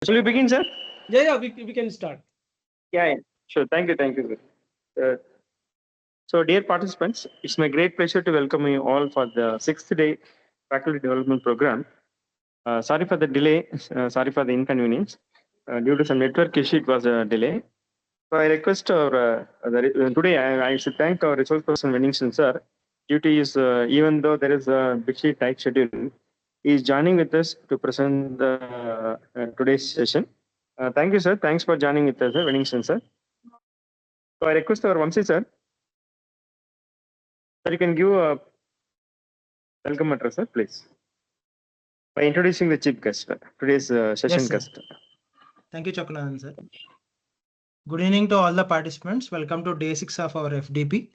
Shall we begin, sir? We can start. Yeah, sure. Thank you, sir. So, dear participants, it's my great pleasure to welcome you all for the sixth day faculty development program. Sorry for the delay. Sorry for the inconvenience. Due to some network issue, it was a delay. So, I request today I should thank our resource person Venningson sir. Due to his, even though there is a bit tight schedule, he is joining with us to present the today's session. Thank you, sir. Thanks for joining with us, sir, Venningson sir. So, I request our Vamsi sir. Sir, you can give a welcome address, sir, please. By introducing the chief guest, today's session Yes, sir. guest. Thank you, Chakunandan, sir. Good evening to all the participants. Welcome to day 6 of our FDP.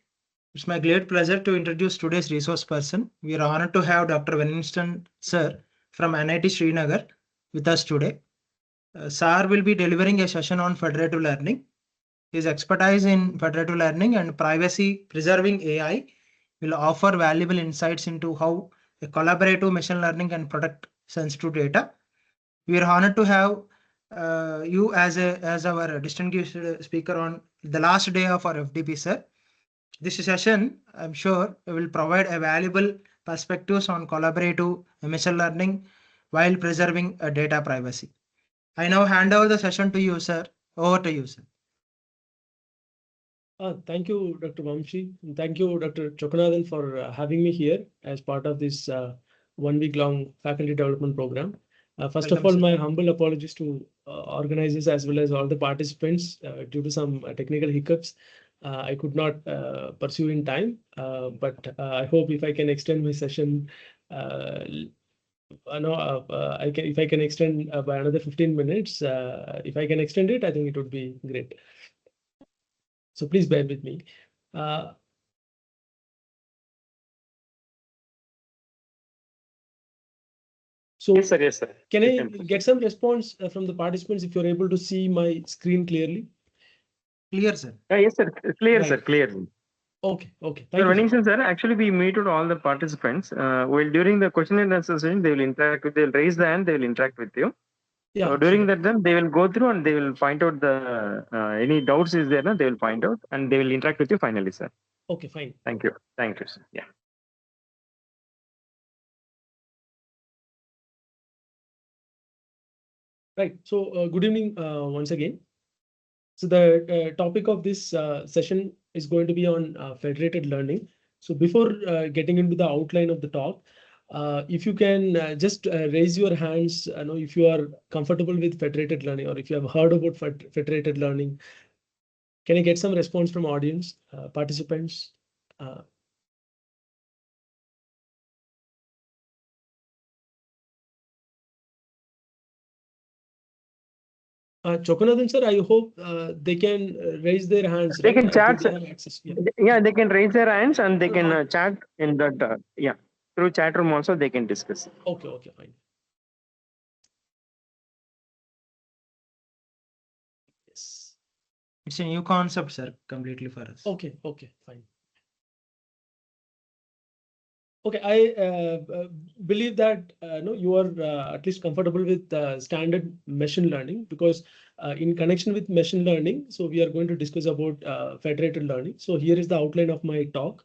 It's my great pleasure to introduce today's resource person. We are honored to have Dr. Winston, sir, from NIT Srinagar with us today. Sir will be delivering a session on federative learning. His expertise in federative learning and privacy preserving AI will offer valuable insights into how a collaborative machine learning can protect sensitive data. We are honored to have you as our distinguished speaker on the last day of our FDP, sir. This session, I'm sure, will provide a valuable perspectives on collaborative machine learning while preserving data privacy. I now hand over the session to you, sir. Over to you, sir. Thank you, Dr. Vamshi. Thank you, Dr. Chakunathan, for having me here as part of this 1 week long faculty development program. First of all, my humble apologies to organizers as well as all the participants due to some technical hiccups. I could not pursue in time, but I hope if I can extend my session, if I can extend by another 15 minutes, if I can extend it, I think it would be great. So please bear with me. So Yes, sir. Can I get some response from the participants if you're able to see my screen clearly? Clear, sir. Yes, sir. Clear, Right. sir. Clear. Okay. Thank Sir, you. Venningson, sir, actually, we muted all the participants. While during the question and answer session, they will interact with. They'll raise the hand. They will interact with you. Yeah. So during that, then they will go through and they will find out the any doubts is there. No? They will find out and they will interact with you finally, sir. Okay, fine. Thank you, sir. Yeah. Right. So good evening once again. So the topic of this session is going to be on federated learning. So before getting into the outline of the talk, if you can just raise your hands, if you are comfortable with federated learning or if you have heard about federated learning. Can I get some response from audience participants? Chakunathan sir, I hope they can raise their hands. They can chat. They have access. Yeah, they can raise their hands and they can chat in that. Through chat room also they can discuss. Okay, fine. Yes. It's a new concept, sir, completely for us. Okay, fine. Okay, I believe that you are at least comfortable with standard machine learning because in connection with machine learning, so we are going to discuss about federated learning. So here is the outline of my talk.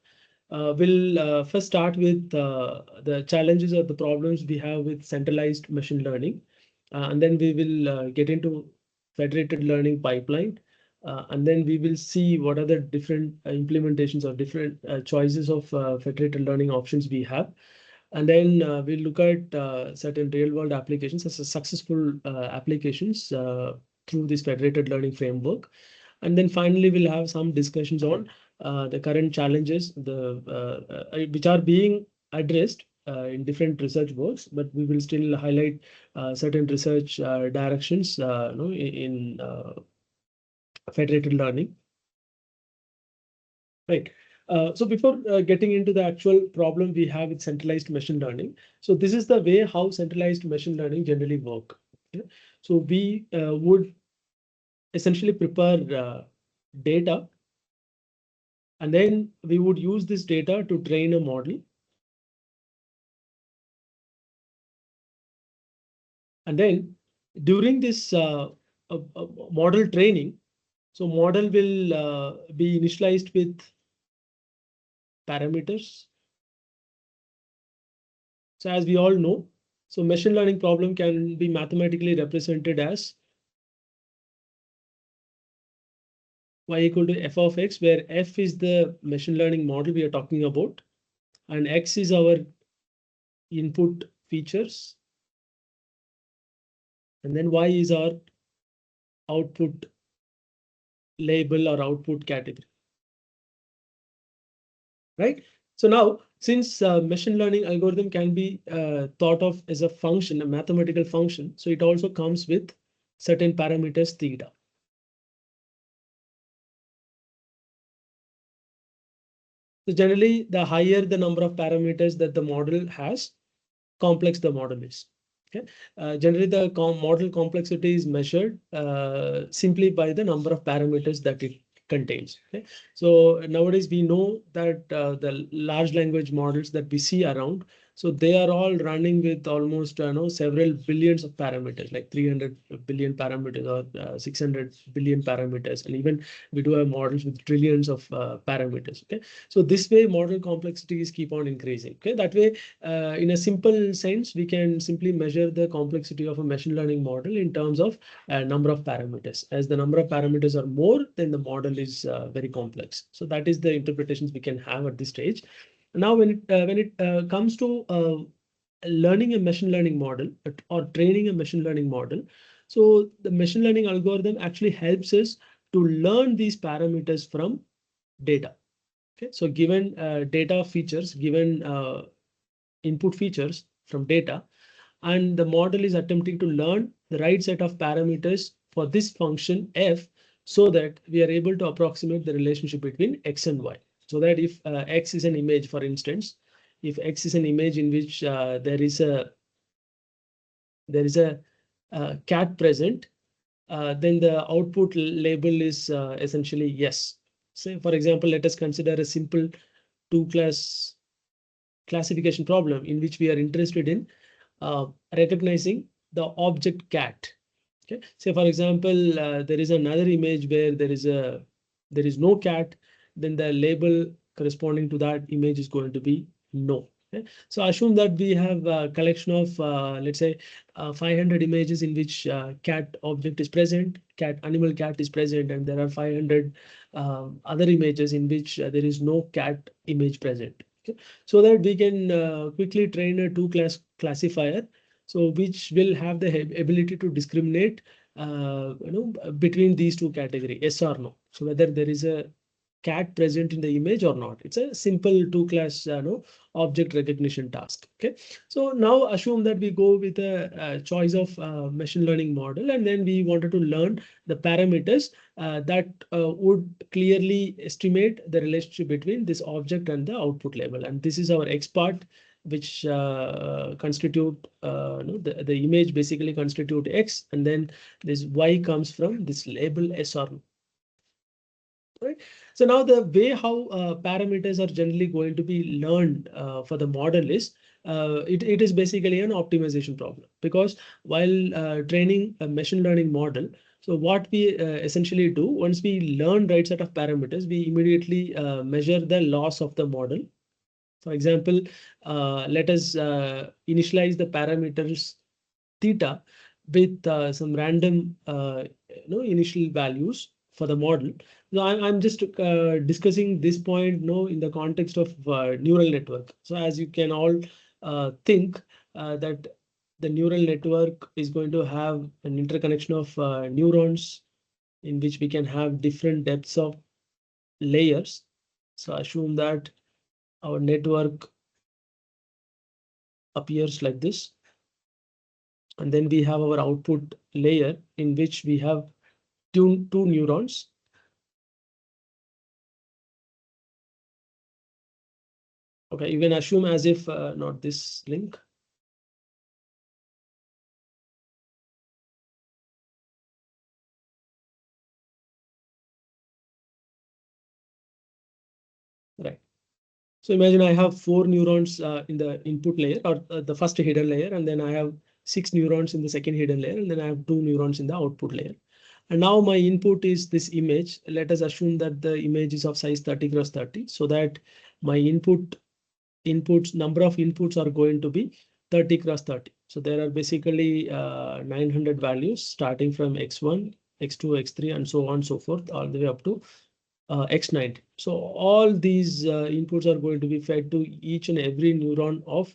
We'll first start with the challenges or the problems we have with centralized machine learning, and then we will get into federated learning pipeline. And then we will see what are the different implementations or different choices of federated learning options we have. And then we'll look at certain real world applications as successful applications through this federated learning framework. And then finally, we'll have some discussions on the current challenges which are being addressed in different research works, but we will still highlight certain research directions in federated learning. Right. So before getting into the actual problem we have with centralized machine learning, so this is the way how centralized machine learning generally work. Okay? So we would essentially prepare data, and then we would use this data to train a model. And then during this model training, so model will be initialized with parameters. So as we all know, so machine learning problem can be mathematically represented as y equal to f of x, where f is the machine learning model we are talking about, and x is our input features, and then y is our output label or output category, right? So now, since machine learning algorithm can be thought of as a function, a mathematical function, so it also comes with certain parameters theta. So generally, the higher the number of parameters that the model has, complex the model is. Okay. Generally, the model complexity is measured simply by the number of parameters that it contains. Okay. So nowadays we know that the large language models that we see around, so they are all running with almost several billions of parameters, like 300 billion parameters or 600 billion parameters, and even we do have models with trillions of parameters. Okay. So this way, model complexities keep on increasing. Okay. That way, in a simple sense, we can simply measure the complexity of a machine learning model in terms of number of parameters. As the number of parameters are more, then the model is very complex. So that is the interpretations we can have at this stage. Now, when it comes to learning a machine learning model or training a machine learning model, so the machine learning algorithm actually helps us to learn these parameters from data. Okay, so given data features, given input features from data, and the model is attempting to learn the right set of parameters for this function f, so that we are able to approximate the relationship between x and y. So that if x is an image, for instance, if x is an image in which there is a cat present, then the output label is essentially yes. Say, for example, let us consider a simple two-class classification problem in which we are interested in recognizing the object cat. Okay. Say for example, there is another image where there is no cat, then the label corresponding to that image is going to be no. Okay. So assume that we have a collection of let's say 500 images in which cat object is present, cat animal cat is present, and there are 500 other images in which there is no cat image present. Okay. So that we can quickly train a two-class classifier, so which will have the ability to discriminate between these two categories, yes or no. So whether there is a cat present in the image or not. It's a simple two-class object recognition task. Okay. So now assume that we go with a choice of machine learning model, and then we wanted to learn the parameters that would clearly estimate the relationship between this object and the output label. And this is our X part, which constitute the image basically constitute X, and then this Y comes from this label S or no. Right. So now the way how parameters are generally going to be learned for the model is it is basically an optimization problem, because while training a machine learning model, so what we essentially do once we learn right set of parameters, we immediately measure the loss of the model. For example, let us initialize the parameters theta with some random initial values for the model. So I'm just discussing this point in the context of neural network. So as you can all think that the neural network is going to have an interconnection of neurons in which we can have different depths of layers. So assume that our network appears like this. And then we have our output layer in which we have two neurons. Okay, you can assume as if not this link. Right. So imagine I have four neurons in the input layer, or the first hidden layer, and then I have 6 neurons in the second hidden layer, and then I have 2 neurons in the output layer. And now my input is this image. Let us assume that the image is of size 30 cross 30, so that my number of inputs are going to be 30 cross 30. So there are basically 900 values starting from x1, x2, x3, and so on and so forth, all the way up to x90. So all these inputs are going to be fed to each and every neuron of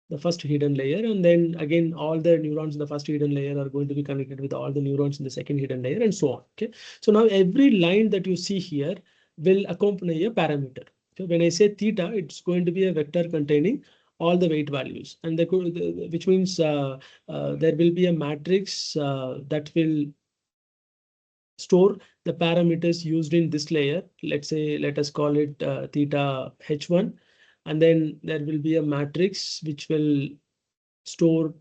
the first hidden layer. And then again, all the neurons in the first hidden layer are going to be connected with all the neurons in the second hidden layer, and so on. Okay. So now every line that you see here will accompany a parameter. So when I say theta, it's going to be a vector containing all the weight values, and which means there will be a matrix that will store the parameters used in this layer. Let's say, let us call it theta h1, and then there will be a matrix which will store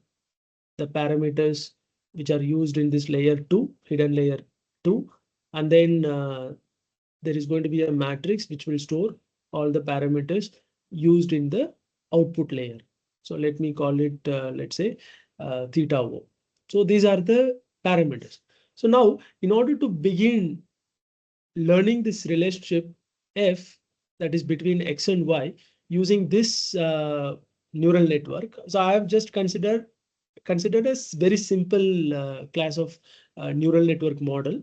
the parameters which are used in this layer 2, hidden layer 2, and then there is going to be a matrix which will store all the parameters used in the output layer. So let me call it, let's say, theta O. So these are the parameters. So now, in order to begin learning this relationship F, that is between X and Y, using this neural network, so I have just considered a very simple class of neural network model.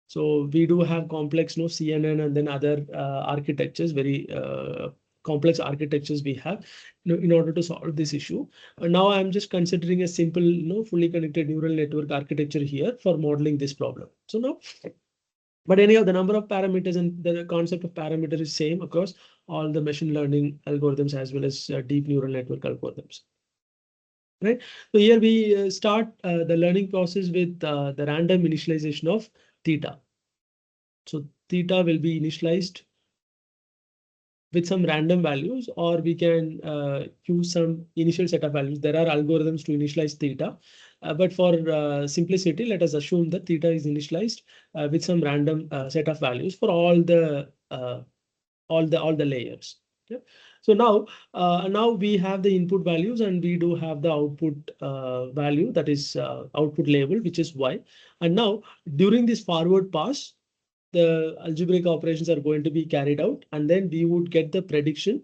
So we do have complex, CNN and then other architectures, very complex architectures we have in order to solve this issue. Now I'm just considering a simple, fully connected neural network architecture here for modeling this problem. So now, but anyhow, the number of parameters and the concept of parameter is same across all the machine learning algorithms as well as deep neural network algorithms. Right. So here we start the learning process with the random initialization of theta. So theta will be initialized with some random values, or we can use some initial set of values. There are algorithms to initialize theta, but for simplicity, let us assume that theta is initialized with some random set of values for all the layers. Okay. So now we have the input values and we do have the output value, that is output label, which is y. And now during this forward pass, the algebraic operations are going to be carried out, and then we would get the prediction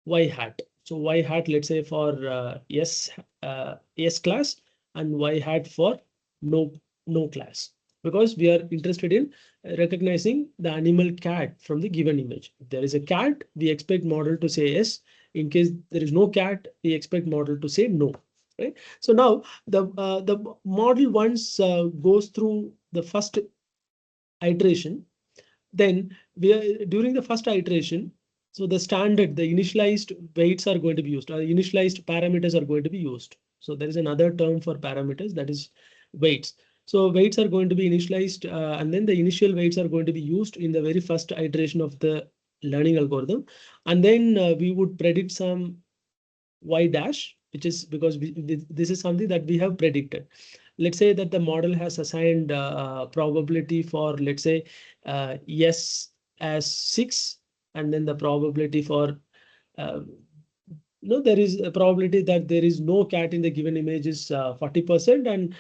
y hat. So y hat, let's say for S class, and y hat for no class, because we are interested in recognizing the animal cat from the given image. If there is a cat, we expect model to say yes. In case there is no cat, we expect model to say no. Right. So now the model once goes through the first iteration, then during the first iteration, so the initialized weights are going to be used, or initialized parameters are going to be used. So there is another term for parameters, that is weights. So weights are going to be initialized, and then the initial weights are going to be used in the very first iteration of the learning algorithm. And then we would predict some y dash, which is because this is something that we have predicted. Let's say that the model has assigned probability for, let's say, yes as 6, and then the probability for there is a probability that there is no cat in the given image is 40%, and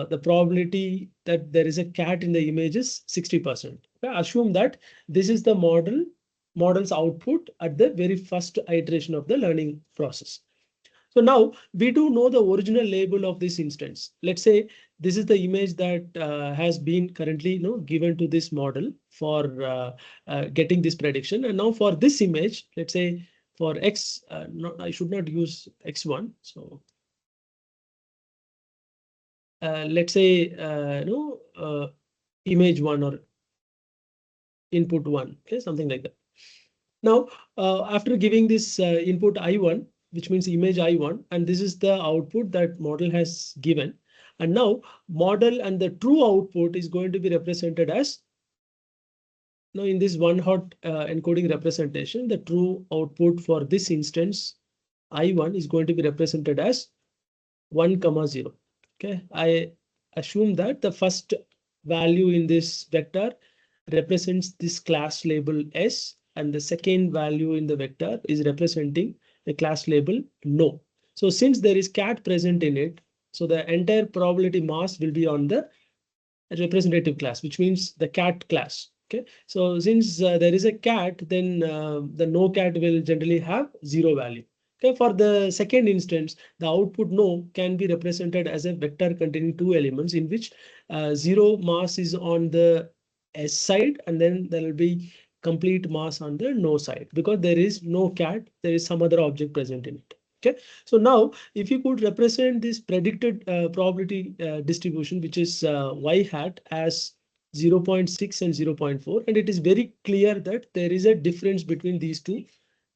the probability that there is a cat in the image is 60%. Okay? Assume that this is the model's output at the very first iteration of the learning process. So now we do know the original label of this instance. Let's say this is the image that has been currently given to this model for getting this prediction. And now for this image, let's say for X, I should not use X1. So let's say image 1 or input 1, okay, something like that. Now after giving this input I1, which means image I1, and this is the output that model has given. And now model and the true output is going to be represented as, now in this one hot encoding representation, the true output for this instance I1 is going to be represented as 1, 0. Okay, I assume that the first value in this vector represents this class label S, and the second value in the vector is representing the class label no. So since there is cat present in it, so the entire probability mass will be on the representative class, which means the cat class. Okay, so since there is a cat, then the no cat will generally have zero value. Okay, for the second instance, the output no can be represented as a vector containing two elements in which zero mass is on the S side, and then there will be complete mass on the no side, because there is no cat, there is some other object present in it. Okay, so now if you could represent this predicted probability distribution, which is y hat, as 0.6 and 0.4, and it is very clear that there is a difference between these two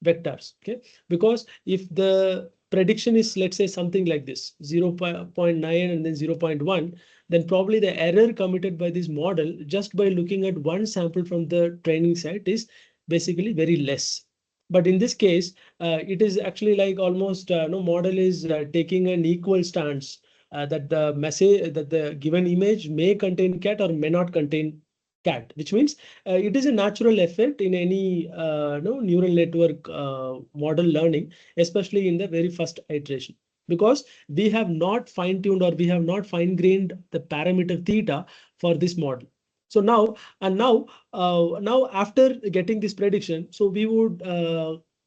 vectors. Okay, because if the prediction is, let's say, something like this, 0.9 and then 0.1, then probably the error committed by this model just by looking at one sample from the training set is basically very less. But in this case, it is actually like almost no model is taking an equal stance that the message, that the given image may contain cat or may not contain cat, which means it is a natural effect in any no neural network model learning, especially in the very first iteration, because we have not fine-tuned or we have not fine-grained the parameter theta for this model. So now, and now after getting this prediction, so we would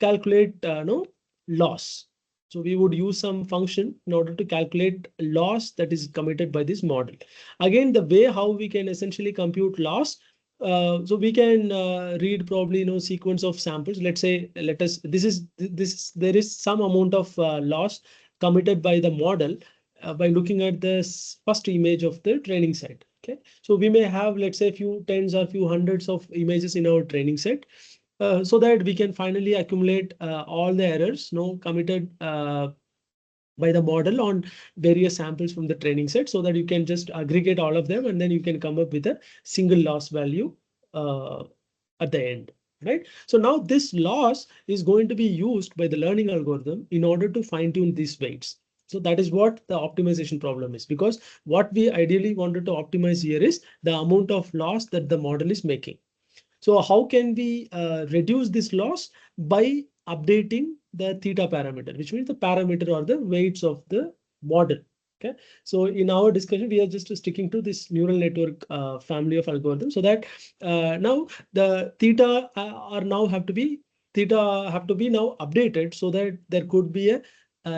calculate no loss. So we would use some function in order to calculate loss that is committed by this model. Again, the way how we can essentially compute loss, so we can read probably sequence of samples. Let's say, there is some amount of loss committed by the model by looking at the first image of the training set. Okay, so we may have, let's say, a few tens or few hundreds of images in our training set, so that we can finally accumulate all the errors committed by the model on various samples from the training set, so that you can just aggregate all of them and then you can come up with a single loss value at the end. Right. So now this loss is going to be used by the learning algorithm in order to fine tune these weights. So that is what the optimization problem is, because what we ideally wanted to optimize here is the amount of loss that the model is making. So how can we reduce this loss? By updating the theta parameter, which means the parameter or the weights of the model. Okay, so in our discussion, we are just sticking to this neural network family of algorithms, so that now the theta have to be now updated, so that there could be a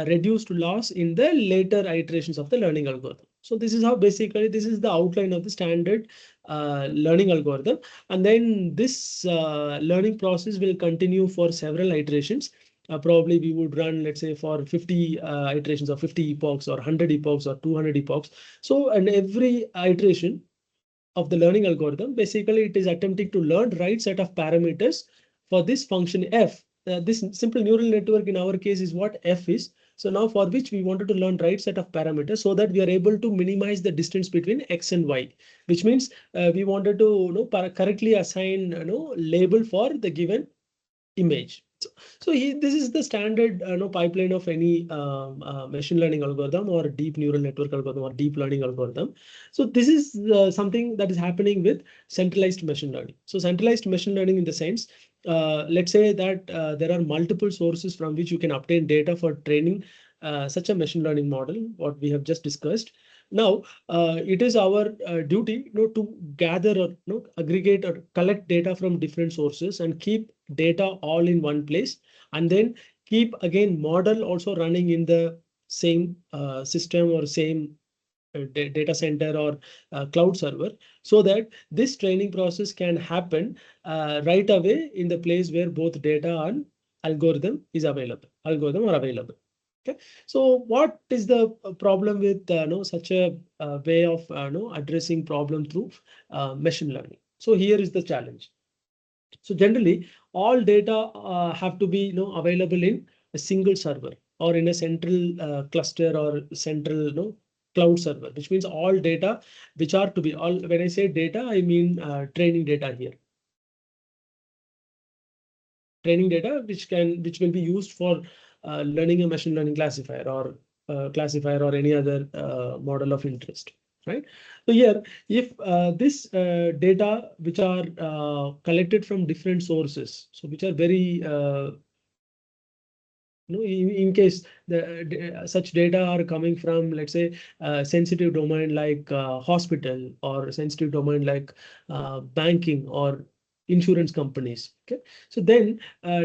reduced loss in the later iterations of the learning algorithm. So this is how basically this is the outline of the standard learning algorithm. And then this learning process will continue for several iterations. Probably we would run, let's say, for 50 iterations or 50 epochs or 100 epochs or 200 epochs. So, and every iteration of the learning algorithm, basically it is attempting to learn right set of parameters for this function f. This simple neural network in our case is what f is. So now for which we wanted to learn right set of parameters, so that we are able to minimize the distance between x and y, which means we wanted to correctly assign label for the given image. So this is the standard pipeline of any machine learning algorithm or deep neural network algorithm or deep learning algorithm. So this is something that is happening with centralized machine learning. So centralized machine learning in the sense, let's say that there are multiple sources from which you can obtain data for training such a machine learning model, what we have just discussed. Now, it is our duty to gather or aggregate or collect data from different sources and keep data all in one place, and then keep again model also running in the same system or same data center or cloud server, so that this training process can happen right away in the place where both data and algorithm are available. Okay, so what is the problem with such a way of addressing problem through machine learning? So here is the challenge. So generally, all data have to be available in a single server or in a central cluster or central cloud server, which means all data which are to be all. When I say data, I mean training data here. Training data which will be used for learning a machine learning classifier or any other model of interest, right? So here, if this data which are collected from different sources, so which are very In case such data are coming from, let's say, sensitive domain like hospital, or sensitive domain like banking or insurance companies. Okay, so then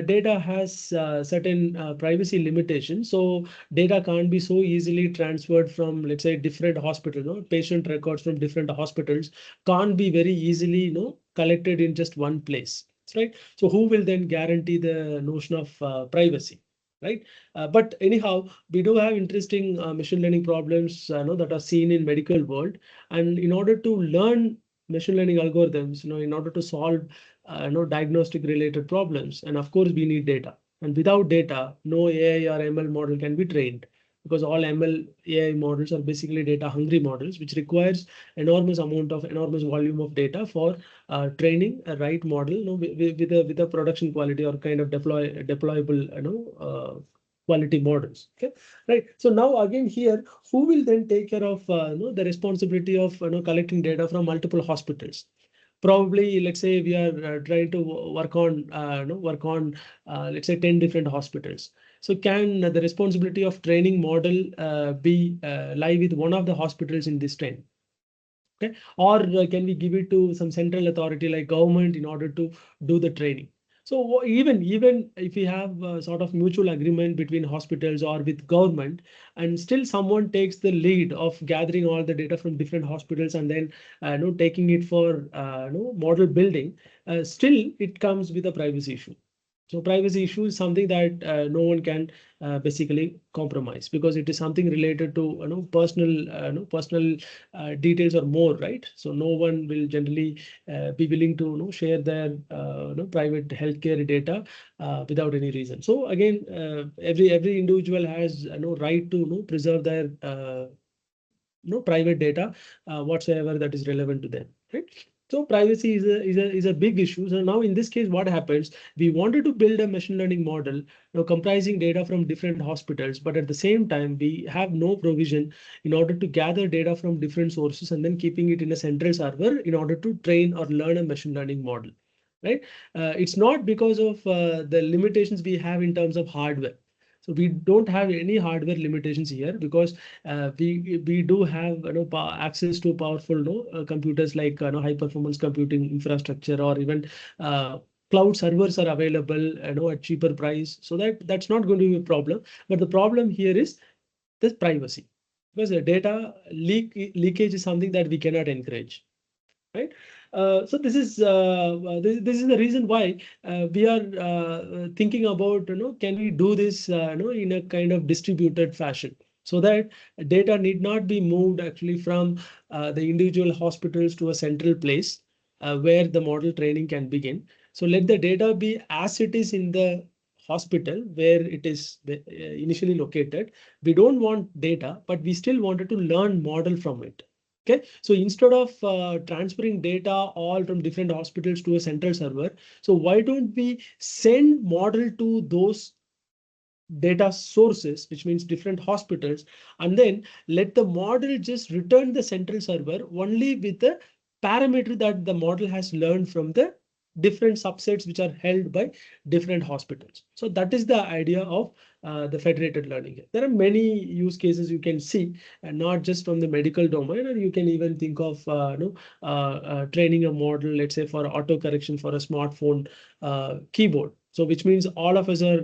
data has certain privacy limitations. So data can't be so easily transferred from, let's say, different hospitals. Patient records from different hospitals can't be very easily, collected in just one place. Right. So who will then guarantee the notion of privacy? Right. But anyhow, we do have interesting machine learning problems that are seen in medical world. And in order to learn machine learning algorithms, in order to solve diagnostic related problems, and of course we need data. And without data, no AI or ML model can be trained, because all ML AI models are basically data hungry models, which requires enormous volume of data for training a right model, with a production quality or kind of deployable, quality models. Okay, right. So now again here, who will then take care of the responsibility of collecting data from multiple hospitals? Probably, let's say we are trying to work on let's say 10 different hospitals. So can the responsibility of training model be lie with one of the hospitals in this 10? Okay, or can we give it to some central authority like government in order to do the training? So even if we have sort of mutual agreement between hospitals or with government, and still someone takes the lead of gathering all the data from different hospitals and then taking it for model building, still it comes with a privacy issue. So privacy issue is something that no one can basically compromise, because it is something related to personal details or more, right? So no one will generally be willing to share their private healthcare data without any reason. So again, every individual has no right to preserve their private data whatsoever that is relevant to them, right? So privacy is a big issue. So now in this case, what happens? We wanted to build a machine learning model comprising data from different hospitals, but at the same time, we have no provision in order to gather data from different sources and then keeping it in a central server in order to train or learn a machine learning model, right? It's not because of the limitations we have in terms of hardware. So we don't have any hardware limitations here, because we do have access to powerful computers like high performance computing infrastructure, or even cloud servers are available at cheaper price. So that's not going to be a problem. But the problem here is the privacy, because the data leakage is something that we cannot encourage, right? So this is the reason why we are thinking about, can we do this in a kind of distributed fashion, so that data need not be moved actually from the individual hospitals to a central place where the model training can begin. So let the data be as it is in the hospital where it is initially located. We don't want data, but we still wanted to learn model from it. Okay, so instead of transferring data all from different hospitals to a central server, so why don't we send model to those data sources, which means different hospitals, and then let the model just return the central server only with the parameter that the model has learned from the different subsets which are held by different hospitals. So that is the idea of the federated learning. There are many use cases you can see, and not just from the medical domain, and you can even think of training a model, let's say for auto correction for a smartphone keyboard. So which means all of us are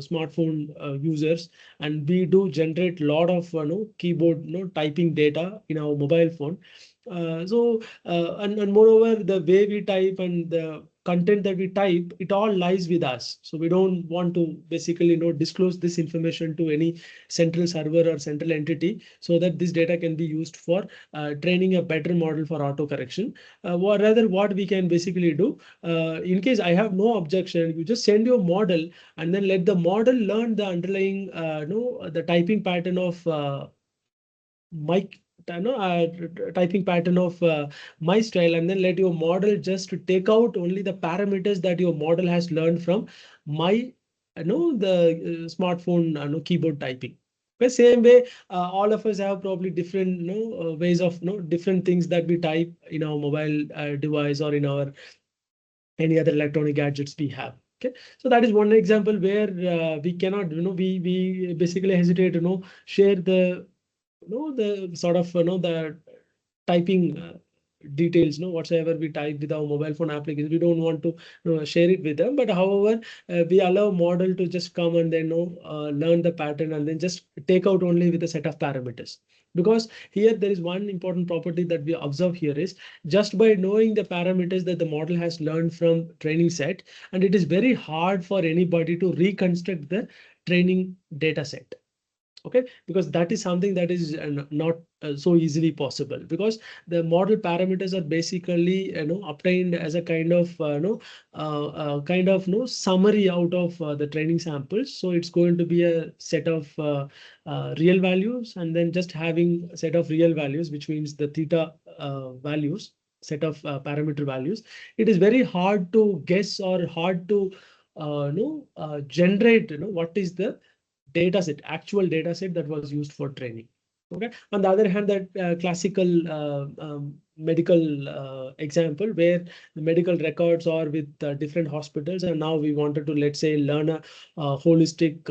smartphone users, and we do generate a lot of keyboard typing data in our mobile phone. And moreover, the way we type and the content that we type, it all lies with us. So we don't want to basically disclose this information to any central server or central entity, so that this data can be used for training a better model for auto correction. Or rather, what we can basically do, in case I have no objection, you just send your model and then let the model learn the underlying the typing pattern of my typing pattern of my style, and then let your model just to take out only the parameters that your model has learned from my the smartphone keyboard typing. The same way, all of us have probably different ways of different things that we type in our mobile device or in our any other electronic gadgets we have. Okay, so that is one example where we cannot, we basically hesitate, share the, the sort of, the typing details, whatsoever we type with our mobile phone application. We don't want to share it with them. But however, we allow model to just come and then learn the pattern and then just take out only with a set of parameters. Because here there is one important property that we observe here is just by knowing the parameters that the model has learned from training set, and it is very hard for anybody to reconstruct the training data set. Okay, because that is something that is not so easily possible, because the model parameters are basically obtained as a kind of summary out of the training samples. So it's going to be a set of real values, and then just having a set of real values, which means the theta values, set of parameter values. It is very hard to guess or hard to generate what is the data set, actual data set that was used for training. Okay. On the other hand, that classical medical example where the medical records are with different hospitals, and now we wanted to, let's say, learn a holistic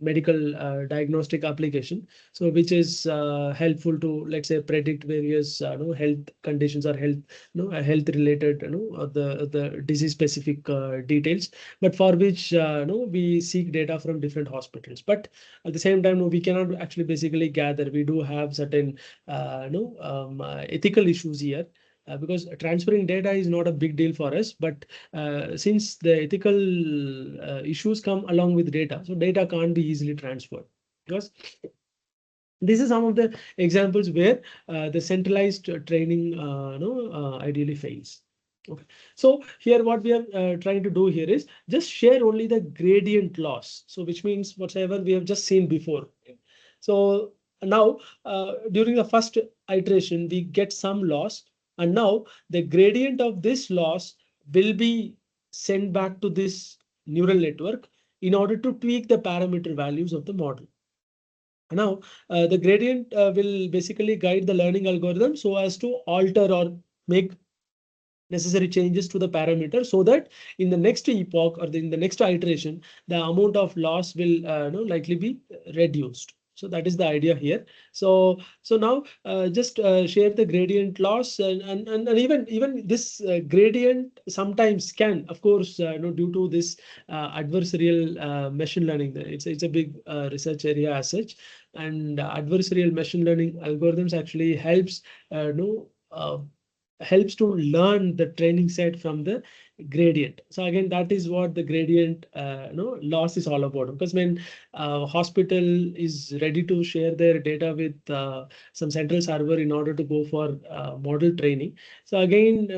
medical diagnostic application, so which is helpful to, let's say, predict various health conditions or health related the disease specific details, but for which we seek data from different hospitals. But at the same time, we cannot actually basically gather. We do have certain ethical issues here. Because transferring data is not a big deal for us, but since the ethical issues come along with data, so data can't be easily transferred. Because this is some of the examples where the centralized training ideally fails. Okay. So here what we are trying to do here is just share only the gradient loss. So which means whatever we have just seen before. So now during the first iteration, we get some loss. And now the gradient of this loss will be sent back to this neural network in order to tweak the parameter values of the model. Now, the gradient will basically guide the learning algorithm so as to alter or make necessary changes to the parameter, so that in the next epoch or in the next iteration, the amount of loss will likely be reduced. So that is the idea here. So now just share the gradient loss, and even this gradient sometimes can, of course, due to this adversarial machine learning, it's a big research area as such, and adversarial machine learning algorithms actually helps to learn the training set from the gradient. So again, that is what the gradient loss is all about. Because when hospital is ready to share their data with some central server in order to go for model training, so again,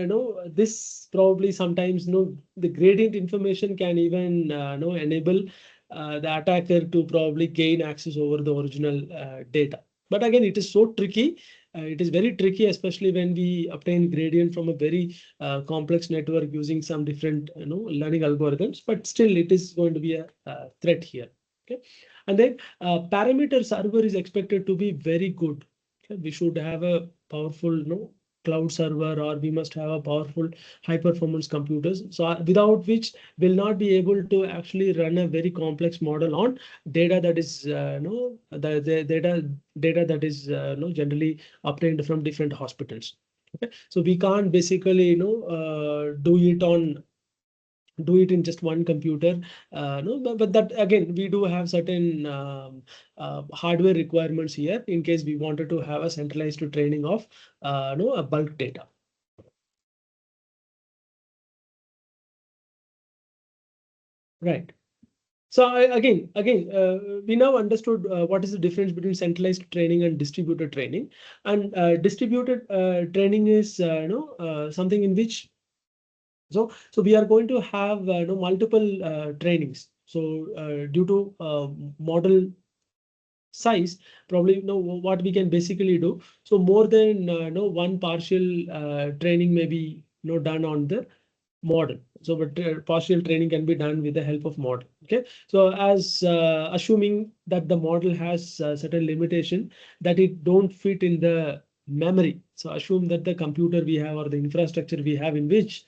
this probably sometimes the gradient information can even enable the attacker to probably gain access over the original data. But again, it is so tricky. It is very tricky, especially when we obtain gradient from a very complex network using some different learning algorithms. But still, it is going to be a threat here. Okay, and then parameter server is expected to be very good. Okay? We should have a powerful cloud server, or we must have a powerful high performance computers. So without which will not be able to actually run a very complex model on data that is the data that is generally obtained from different hospitals. Okay, so we can't basically do it in just one computer. No, but that again, we do have certain hardware requirements here in case we wanted to have a centralized training of a bulk data. Right. So again, we now understood what is the difference between centralized training and distributed training. And distributed training is something in which so we are going to have multiple trainings. So due to model size, probably what we can basically do. So more than one partial training may be done on the model. So but partial training can be done with the help of model. Okay, so as assuming that the model has certain limitation that it don't fit in the memory. So assume that the computer we have or the infrastructure we have in which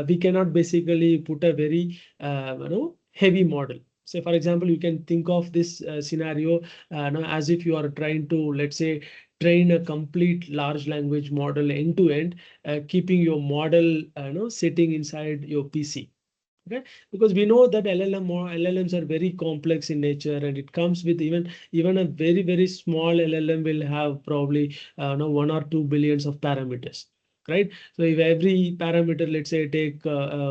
we cannot basically put a very heavy model. So for example, you can think of this scenario as if you are trying to, let's say, train a complete large language model end to end, keeping your model sitting inside your PC. Okay, because we know that LLMs are very complex in nature, and it comes with even a very small LLM will have probably 1 or 2 billions of parameters, right? So if every parameter, let's say, take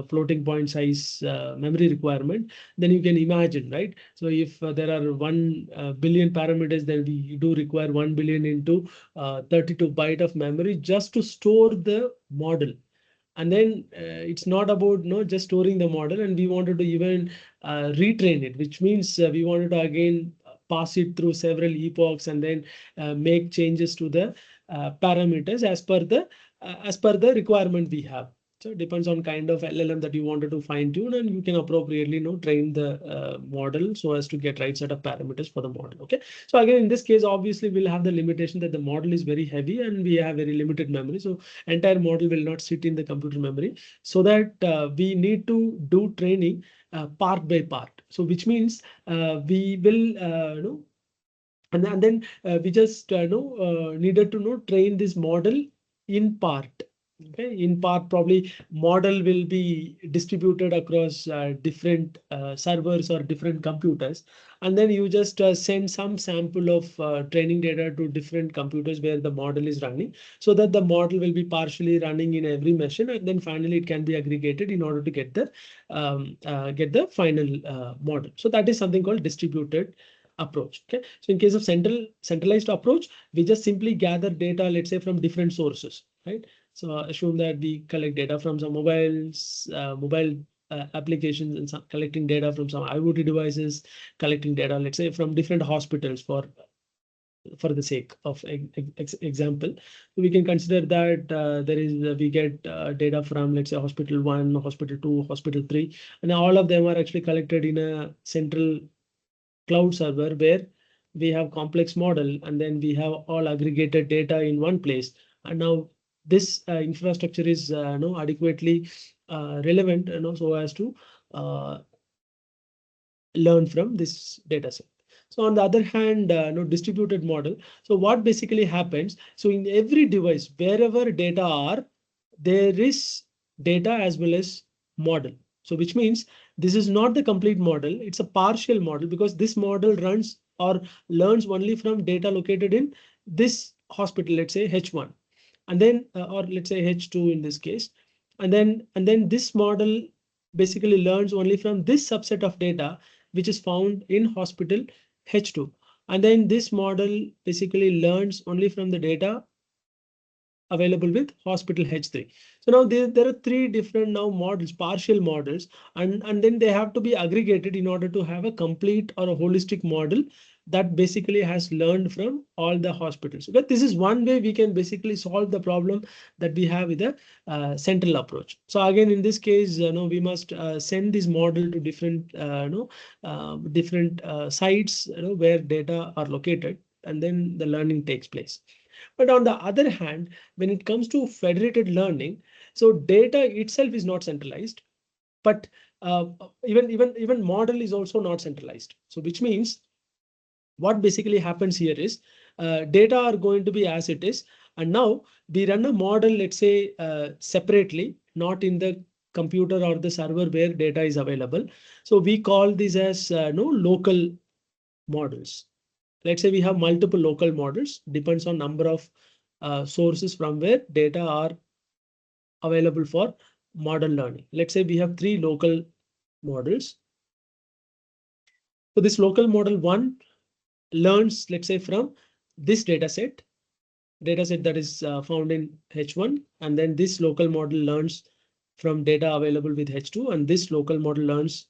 floating point size memory requirement, then you can imagine, right? So if there are 1 billion parameters, then we do require 1 billion into 32 byte of memory just to store the model. And then it's not about just storing the model, and we wanted to even retrain it, which means we wanted to again pass it through several epochs and then make changes to the parameters as per the requirement we have. So it depends on kind of LLM that you wanted to fine tune, and you can appropriately train the model so as to get right set of parameters for the model. Okay. So again, in this case, obviously we'll have the limitation that the model is very heavy and we have very limited memory. So entire model will not sit in the computer memory, so that we need to do training part by part. So which means we will and then we just needed to train this model in part. Okay, in part, probably model will be distributed across different servers or different computers, and then you just send some sample of training data to different computers where the model is running, so that the model will be partially running in every machine, and then finally it can be aggregated in order to get the final model. So that is something called distributed approach. Okay, so in case of centralized approach, we just simply gather data, let's say, from different sources, right? So assume that we collect data from some mobile applications, and some collecting data from some IoT devices, collecting data, let's say, from different hospitals for the sake of example. We can consider that we get data from, let's say, hospital 1, hospital 2, hospital 3, and all of them are actually collected in a central cloud server where we have complex model, and then we have all aggregated data in one place. And now this infrastructure is adequately relevant, so as to learn from this data set. So on the other hand, distributed model. So what basically happens? So in every device, wherever data are, there is data as well as model. So which means this is not the complete model, it's a partial model, because this model runs or learns only from data located in this hospital, let's say H1, and then or let's say H2 in this case. And then this model basically learns only from this subset of data which is found in hospital H2. And then this model basically learns only from the data available with hospital H3. So now there are three different now models, partial models, and then they have to be aggregated in order to have a complete or a holistic model that basically has learned from all the hospitals. But this is one way we can basically solve the problem that we have with the central approach. So again, in this case, we must send this model to different different sites where data are located, and then the learning takes place. But on the other hand, when it comes to federated learning, so data itself is not centralized, but even model is also not centralized. So which means what basically happens here is data are going to be as it is, and now we run a model, let's say, separately, not in the computer or the server where data is available. So we call these as local models. Let's say we have multiple local models, depends on number of sources from where data are available for model learning. Let's say we have 3 local models. So this local model 1 learns, let's say, from this data set that is found in H1, and then this local model learns from data available with H2, and this local model learns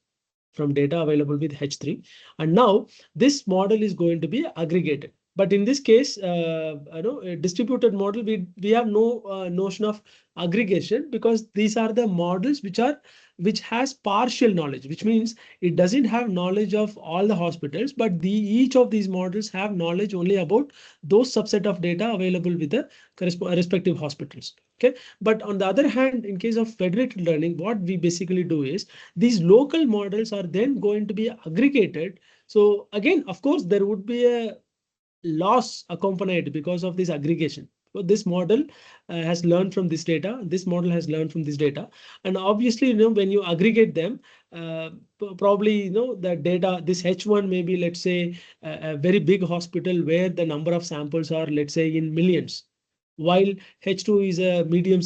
from data available with H3. And now this model is going to be aggregated. But in this case, a distributed model, we have no notion of aggregation, because these are the models which has partial knowledge, which means it doesn't have knowledge of all the hospitals, but each of these models have knowledge only about those subset of data available with the respective hospitals. Okay, but on the other hand, in case of federated learning, what we basically do is these local models are then going to be aggregated. So again, of course, there would be a loss accompanied because of this aggregation. So this model has learned from this data. This model has learned from this data, and obviously, when you aggregate them, probably the data. This H1 may be, let's say, a very big hospital where the number of samples are, let's say, in millions, while H2 is a medium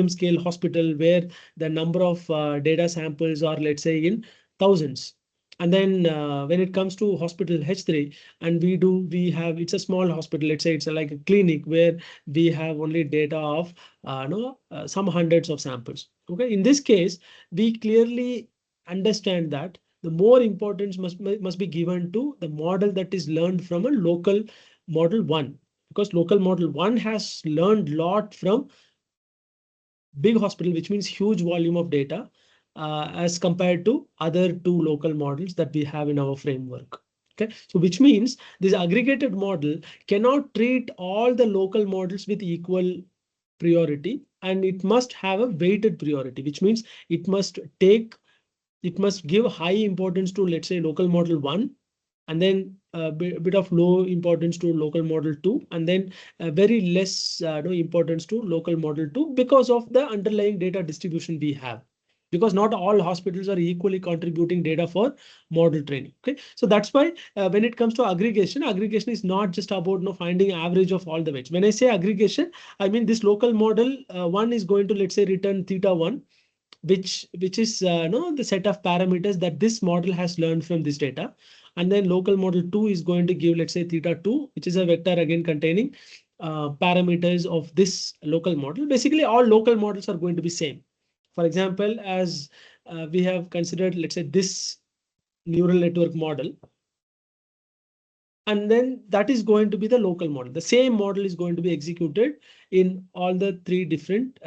scale hospital where the number of data samples are, let's say, in thousands. And then when it comes to hospital H3, and it's a small hospital, let's say it's like a clinic where we have only data of some hundreds of samples. Okay, in this case, we clearly understand that the more importance must be given to the model that is learned from a local model one, because local model one has learned a lot from big hospital, which means huge volume of data, as compared to other two local models that we have in our framework. Okay, so which means this aggregated model cannot treat all the local models with equal priority, and it must have a weighted priority, which means it must give high importance to, let's say, local model one, and then a bit of low importance to local model 2, and then very less no importance to local model 2, because of the underlying data distribution we have, because not all hospitals are equally contributing data for model training. Okay, so that's why when it comes to aggregation is not just about finding average of all the weights. When I say aggregation, I mean this local model one is going to, let's say, return theta 1, which is no the set of parameters that this model has learned from this data. And then local model 2 is going to give, let's say, theta 2, which is a vector again containing parameters of this local model. Basically, all local models are going to be same. For example, as we have considered, let's say, this neural network model, and then that is going to be the local model. The same model is going to be executed in all the three different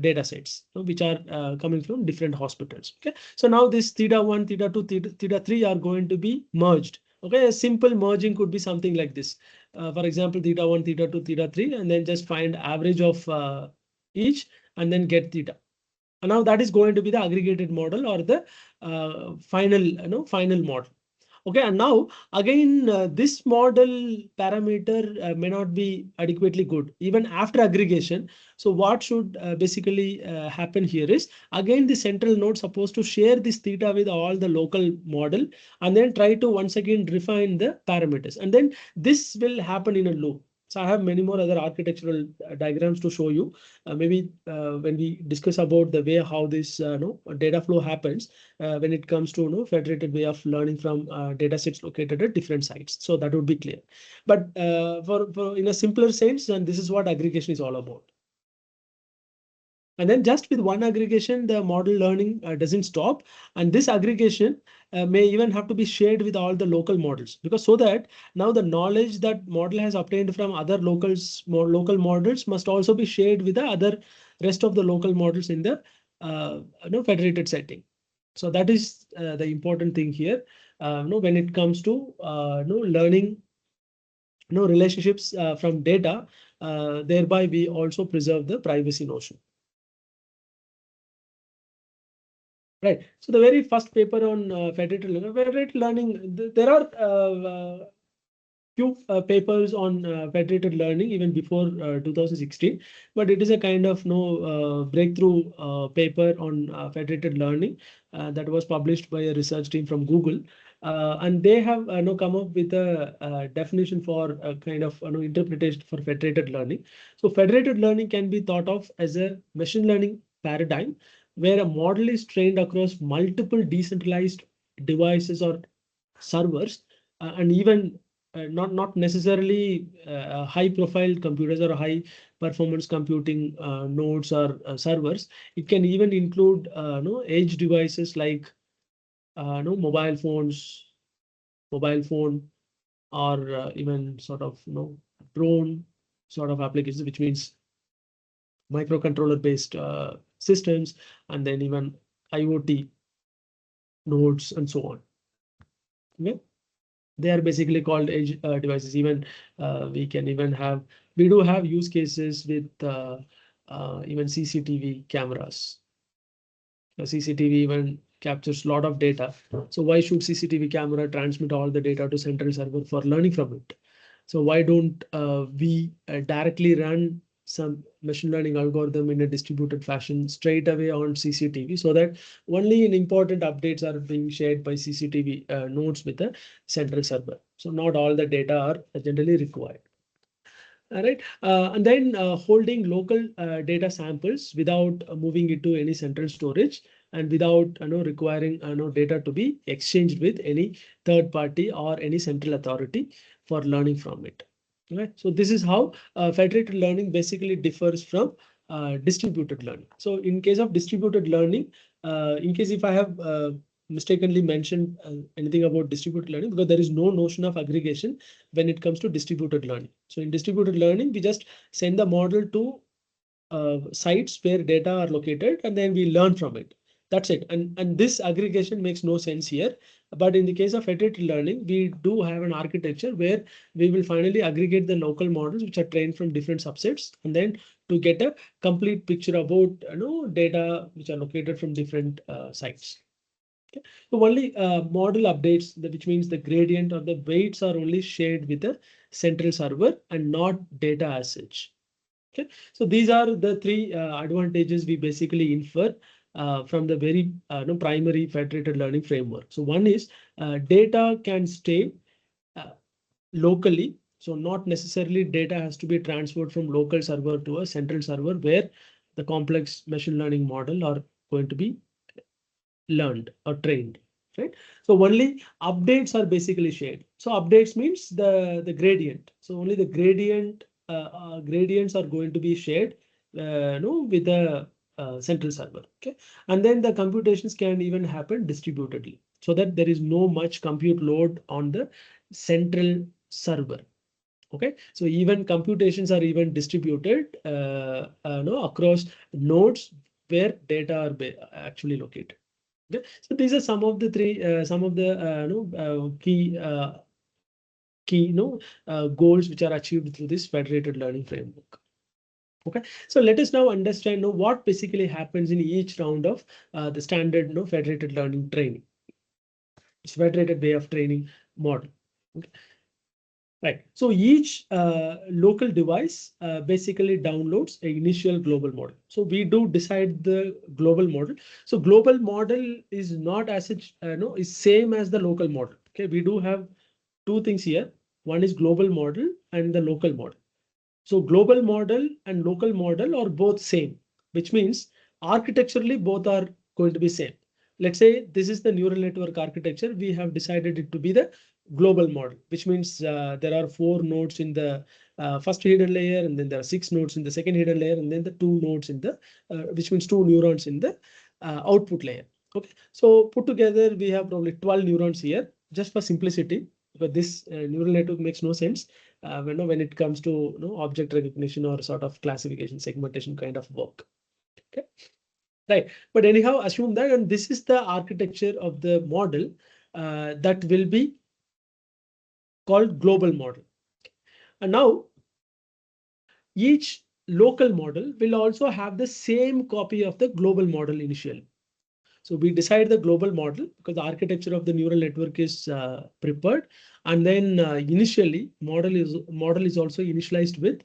data sets, which are coming from different hospitals. Okay, so now this theta 1, theta 2, theta 3 are going to be merged. Okay, a simple merging could be something like this. For example, theta 1, theta 2, theta 3, and then just find average of each, and then get theta. And now that is going to be the aggregated model, or the final model. Okay, and now again, this model parameter may not be adequately good even after aggregation. So what should basically happen here is, again, the central node supposed to share this theta with all the local model, and then try to once again refine the parameters. And then this will happen in a loop. So I have many more other architectural diagrams to show you. Maybe when we discuss about the way how this data flow happens, when it comes to federated way of learning from data sets located at different sites. So that would be clear. But for in a simpler sense, and this is what aggregation is all about. And then just with one aggregation, the model learning doesn't stop. And this aggregation may even have to be shared with all the local models, because so that now the knowledge that model has obtained from other local models must also be shared with the other rest of the local models in the federated setting. So that is the important thing here. When it comes to learning relationships from data, thereby we also preserve the privacy notion. Right. So the very first paper on federated learning, there are few papers on federated learning even before 2016, but it is a kind of breakthrough paper on federated learning that was published by a research team from Google, and they have come up with a definition for a kind of interpretation for federated learning. So federated learning can be thought of as a machine learning paradigm where a model is trained across multiple decentralized devices or servers, and even not necessarily high profile computers or high performance computing nodes or servers. It can even include edge devices like mobile phone, or even sort of drone sort of applications, which means microcontroller based systems, and then even IoT nodes and so on. Okay. They are basically called edge devices. Even we do have use cases with even CCTV cameras. CCTV even captures a lot of data. So why should CCTV camera transmit all the data to central server for learning from it? So why don't we directly run some machine learning algorithm in a distributed fashion straight away on CCTV, so that only in important updates are being shared by CCTV nodes with the central server. So not all the data are generally required. All right, and then holding local data samples without moving it to any central storage, and without requiring data to be exchanged with any third party or any central authority for learning from it. Okay, so this is how federated learning basically differs from distributed learning. So in case of distributed learning, in case if I have mistakenly mentioned anything about distributed learning, because there is no notion of aggregation when it comes to distributed learning. So in distributed learning, we just send the model to sites where data are located, and then we learn from it. That's it. And this aggregation makes no sense here. But in the case of federated learning, we do have an architecture where we will finally aggregate the local models which are trained from different subsets, and then to get a complete picture about data which are located from different sites. Okay. So only model updates, which means the gradient or the weights are only shared with the central server and not data as such. Okay. So these are the three advantages we basically infer from the very primary federated learning framework. So one is data can stay uh, locally. So not necessarily data has to be transferred from local server to a central server where the complex machine learning model are going to be learned or trained, right? So only updates are basically shared. So updates means the gradient. So only the gradients are going to be shared with the central server. Okay, and then the computations can even happen distributedly, so that there is no much compute load on the central server. Okay, so even computations are even distributed across nodes where data are actually located. Okay. So these are some of the key goals which are achieved through this federated learning framework. Okay, so let us now understand what basically happens in each round of the standard federated learning training. It's federated way of training model. Okay. Right. So each local device basically downloads an initial global model. So we do decide the global model. So global model is not as such, is same as the local model. Okay, we do have two things here. One is global model and the local model. So global model and local model are both same, which means architecturally both are going to be same. Let's say this is the neural network architecture. We have decided it to be the global model, which means there are 4 nodes in the first hidden layer, and then there are 6 nodes in the second hidden layer, and then the 2 nodes in the, which means 2 neurons in the output layer. Okay, so put together we have probably 12 neurons here, just for simplicity, but this neural network makes no sense when it comes to object recognition or sort of classification segmentation kind of work. Okay, right. But anyhow, assume that, and this is the architecture of the model that will be called global model. And now each local model will also have the same copy of the global model initially. So we decide the global model because the architecture of the neural network is prepared, and then initially model is also initialized with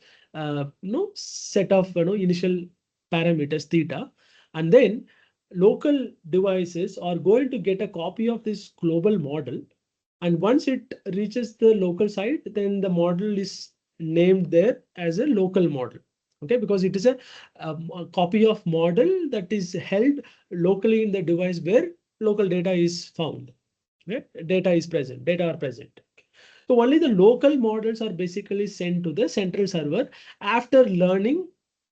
set of initial parameters theta, and then local devices are going to get a copy of this global model, and once it reaches the local site, then the model is named there as a local model. Okay, because it is a copy of model that is held locally in the device where local data is found. Okay? Data is present, data are present. So only the local models are basically sent to the central server after learning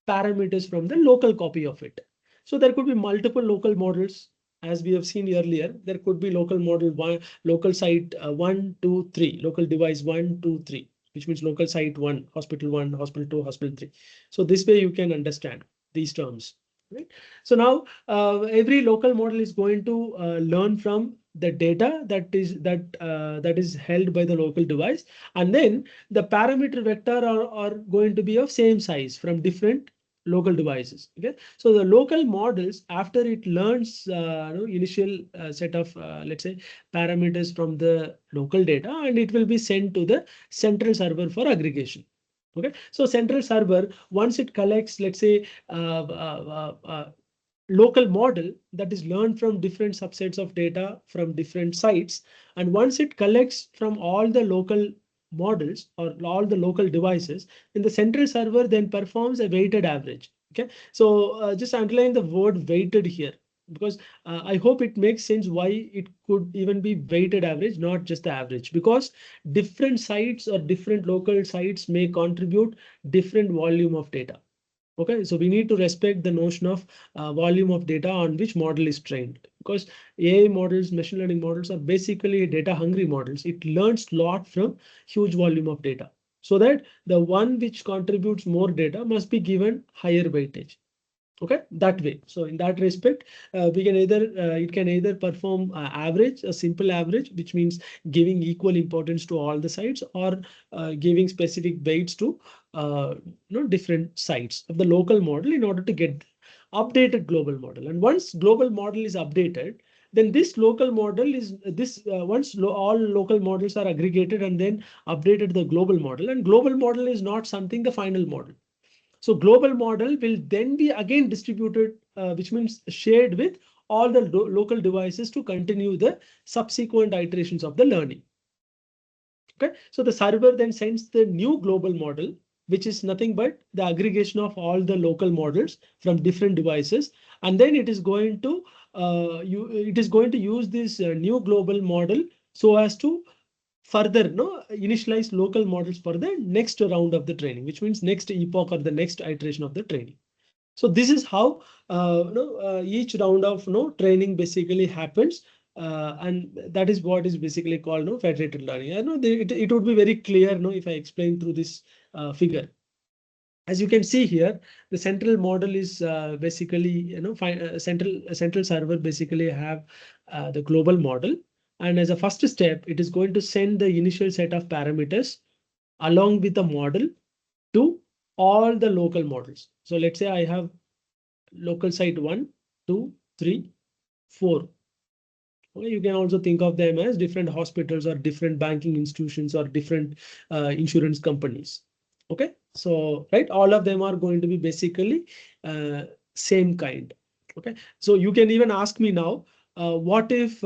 parameters from the local copy of it. So there could be multiple local models as we have seen earlier, there could be local model one, local site 1, 2, 3, local device 1, 2, 3, which means local site 1, hospital 1, hospital 2, hospital 3. So this way you can understand these terms. Right? So now every local model is going to learn from the data that is held by the local device, and then the parameter vector are going to be of same size from different local devices. Okay, so the local models, after it learns initial set of let's say parameters from the local data, and it will be sent to the central server for aggregation. Okay, so central server, once it collects, let's say local model that is learned from different subsets of data from different sites, and once it collects from all the local models or all the local devices, then the central server then performs a weighted average. Okay, so just underline the word weighted here, because I hope it makes sense why it could even be weighted average, not just the average, because different sites or different local sites may contribute different volume of data. Okay, so we need to respect the notion of volume of data on which model is trained, because AI models, machine learning models are basically data hungry models. It learns a lot from huge volume of data, so that the one which contributes more data must be given higher weightage. Okay, that way. So in that respect, we can either it can either perform average, a simple average, which means giving equal importance to all the sites, or giving specific weights to different sites of the local model in order to get updated global model. And once global model is updated, then this local model is this once all local models are aggregated and then updated the global model, and global model is not something the final model. So global model will then be again distributed, which means shared with all the local devices to continue the subsequent iterations of the learning. Okay, so the server then sends the new global model, which is nothing but the aggregation of all the local models from different devices, and then it is going to use this new global model so as to further initialize local models for the next round of the training, which means next epoch or the next iteration of the training. So this is how each round of training basically happens, and that is what is basically called federated learning. I know it would be very clear if I explain through this figure. As you can see here, the central model is basically central server basically have the global model, and as a first step, it is going to send the initial set of parameters along with the model to all the local models. So let's say I have local site 1, 2, 3, 4. Okay, you can also think of them as different hospitals or different banking institutions or different insurance companies. Okay, so right, all of them are going to be basically same kind. Okay, so you can even ask me now, what if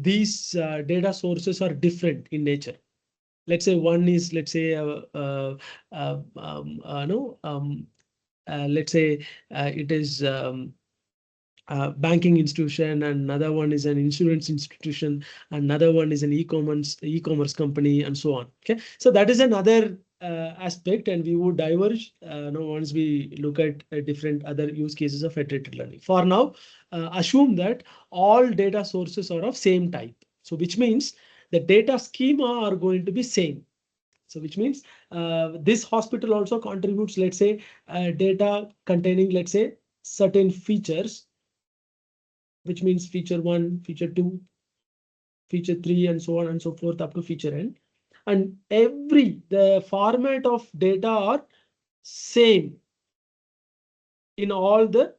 these data sources are different in nature? Let's say one is, let's say, no, let's say it is banking institution, and another one is an insurance institution, another one is an e-commerce company, and so on. Okay, so that is another aspect, and we would diverge once we look at different other use cases of federated learning. For now, assume that all data sources are of same type. So which means the data schema are going to be same. So which means this hospital also contributes, let's say, data containing, let's say, certain features, which means feature 1, feature 2, feature 3, and so on and so forth up to feature n. And the format of data are same in all the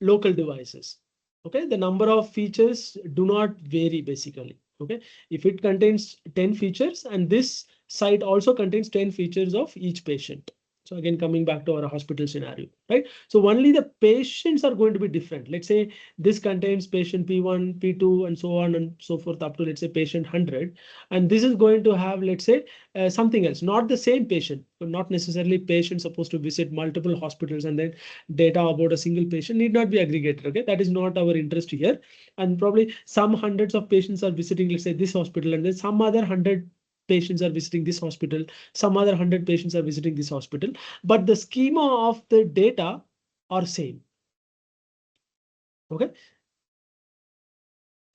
local devices. Okay, the number of features do not vary basically. Okay, if it contains 10 features, and this site also contains 10 features of each patient. So again, coming back to our hospital scenario, right? So only the patients are going to be different. Let's say this contains patient P1, P2, and so on and so forth up to, let's say, patient 100. And this is going to have, let's say, something else, not the same patient, but not necessarily patient supposed to visit multiple hospitals, and then data about a single patient need not be aggregated. Okay, that is not our interest here. And probably some hundreds of patients are visiting, let's say, this hospital, and then some other 100 patients are visiting this hospital, some other 100 patients are visiting this hospital, but the schema of the data are same. Okay,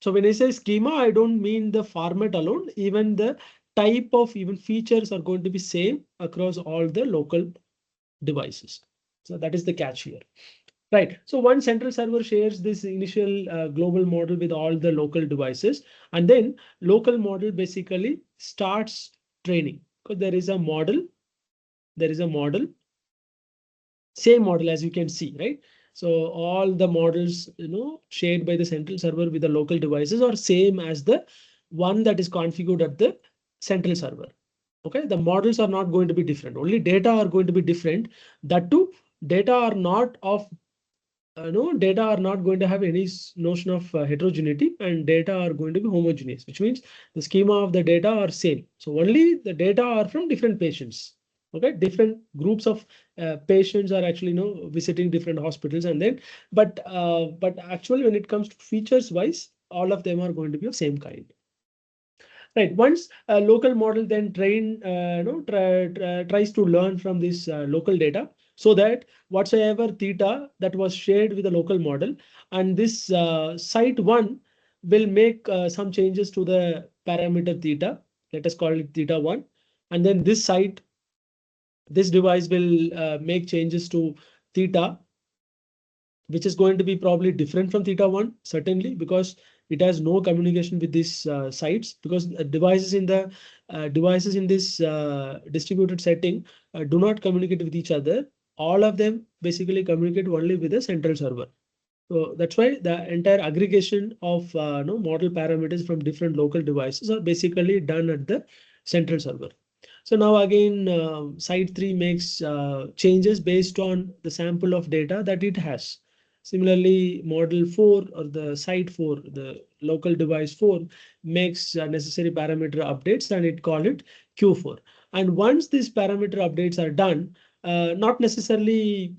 So when I say schema, I don't mean the format alone, even the type of even features are going to be same across all the local devices. So that is the catch here. Right. So one central server shares this initial global model with all the local devices, and then local model basically starts training because there is a model, there is a model, same model as you can see, right? So all the models, shared by the central server with the local devices are same as the one that is configured at the central server. Okay, the models are not going to be different. Only data are going to be different. That too, data are not of no data are not going to have any notion of heterogeneity, and data are going to be homogeneous, which means the schema of the data are same. So only the data are from different patients. Okay, different groups of patients are actually visiting different hospitals, and then but actually when it comes to features wise, all of them are going to be of same kind. Right. Once a local model then tries to learn from this local data, so that whatsoever theta that was shared with the local model, and this site one will make some changes to the parameter theta. Let us call it theta one, and then this device will make changes to theta, which is going to be probably different from theta 1, certainly, because it has no communication with these sites, because devices in this distributed setting do not communicate with each other. All of them basically communicate only with the central server. So that's why the entire aggregation of model parameters from different local devices are basically done at the central server. So now again, site 3 makes changes based on the sample of data that it has. Similarly, model 4 or the site 4, the local device 4, makes necessary parameter updates, and it call it Q4. And once these parameter updates are done, not necessarily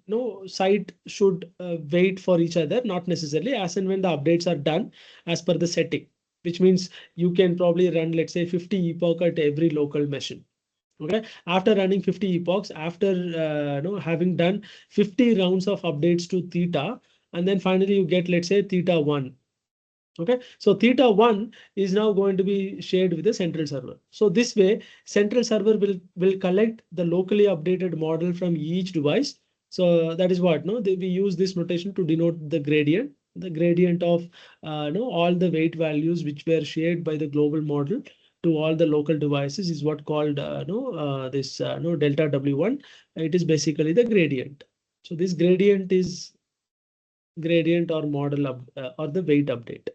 site should wait for each other, not necessarily, as and when the updates are done as per the setting, which means you can probably run, let's say, 50 epoch at every local machine. Okay, after running 50 epochs, after having done 50 rounds of updates to theta, and then finally you get, let's say, theta 1. Okay, so theta 1 is now going to be shared with the central server. So this way, central server will collect the locally updated model from each device. So that is what we use this notation to denote the gradient. The gradient of all the weight values which were shared by the global model to all the local devices is what called this delta W1. It is basically the gradient. So this gradient is gradient or model or the weight update.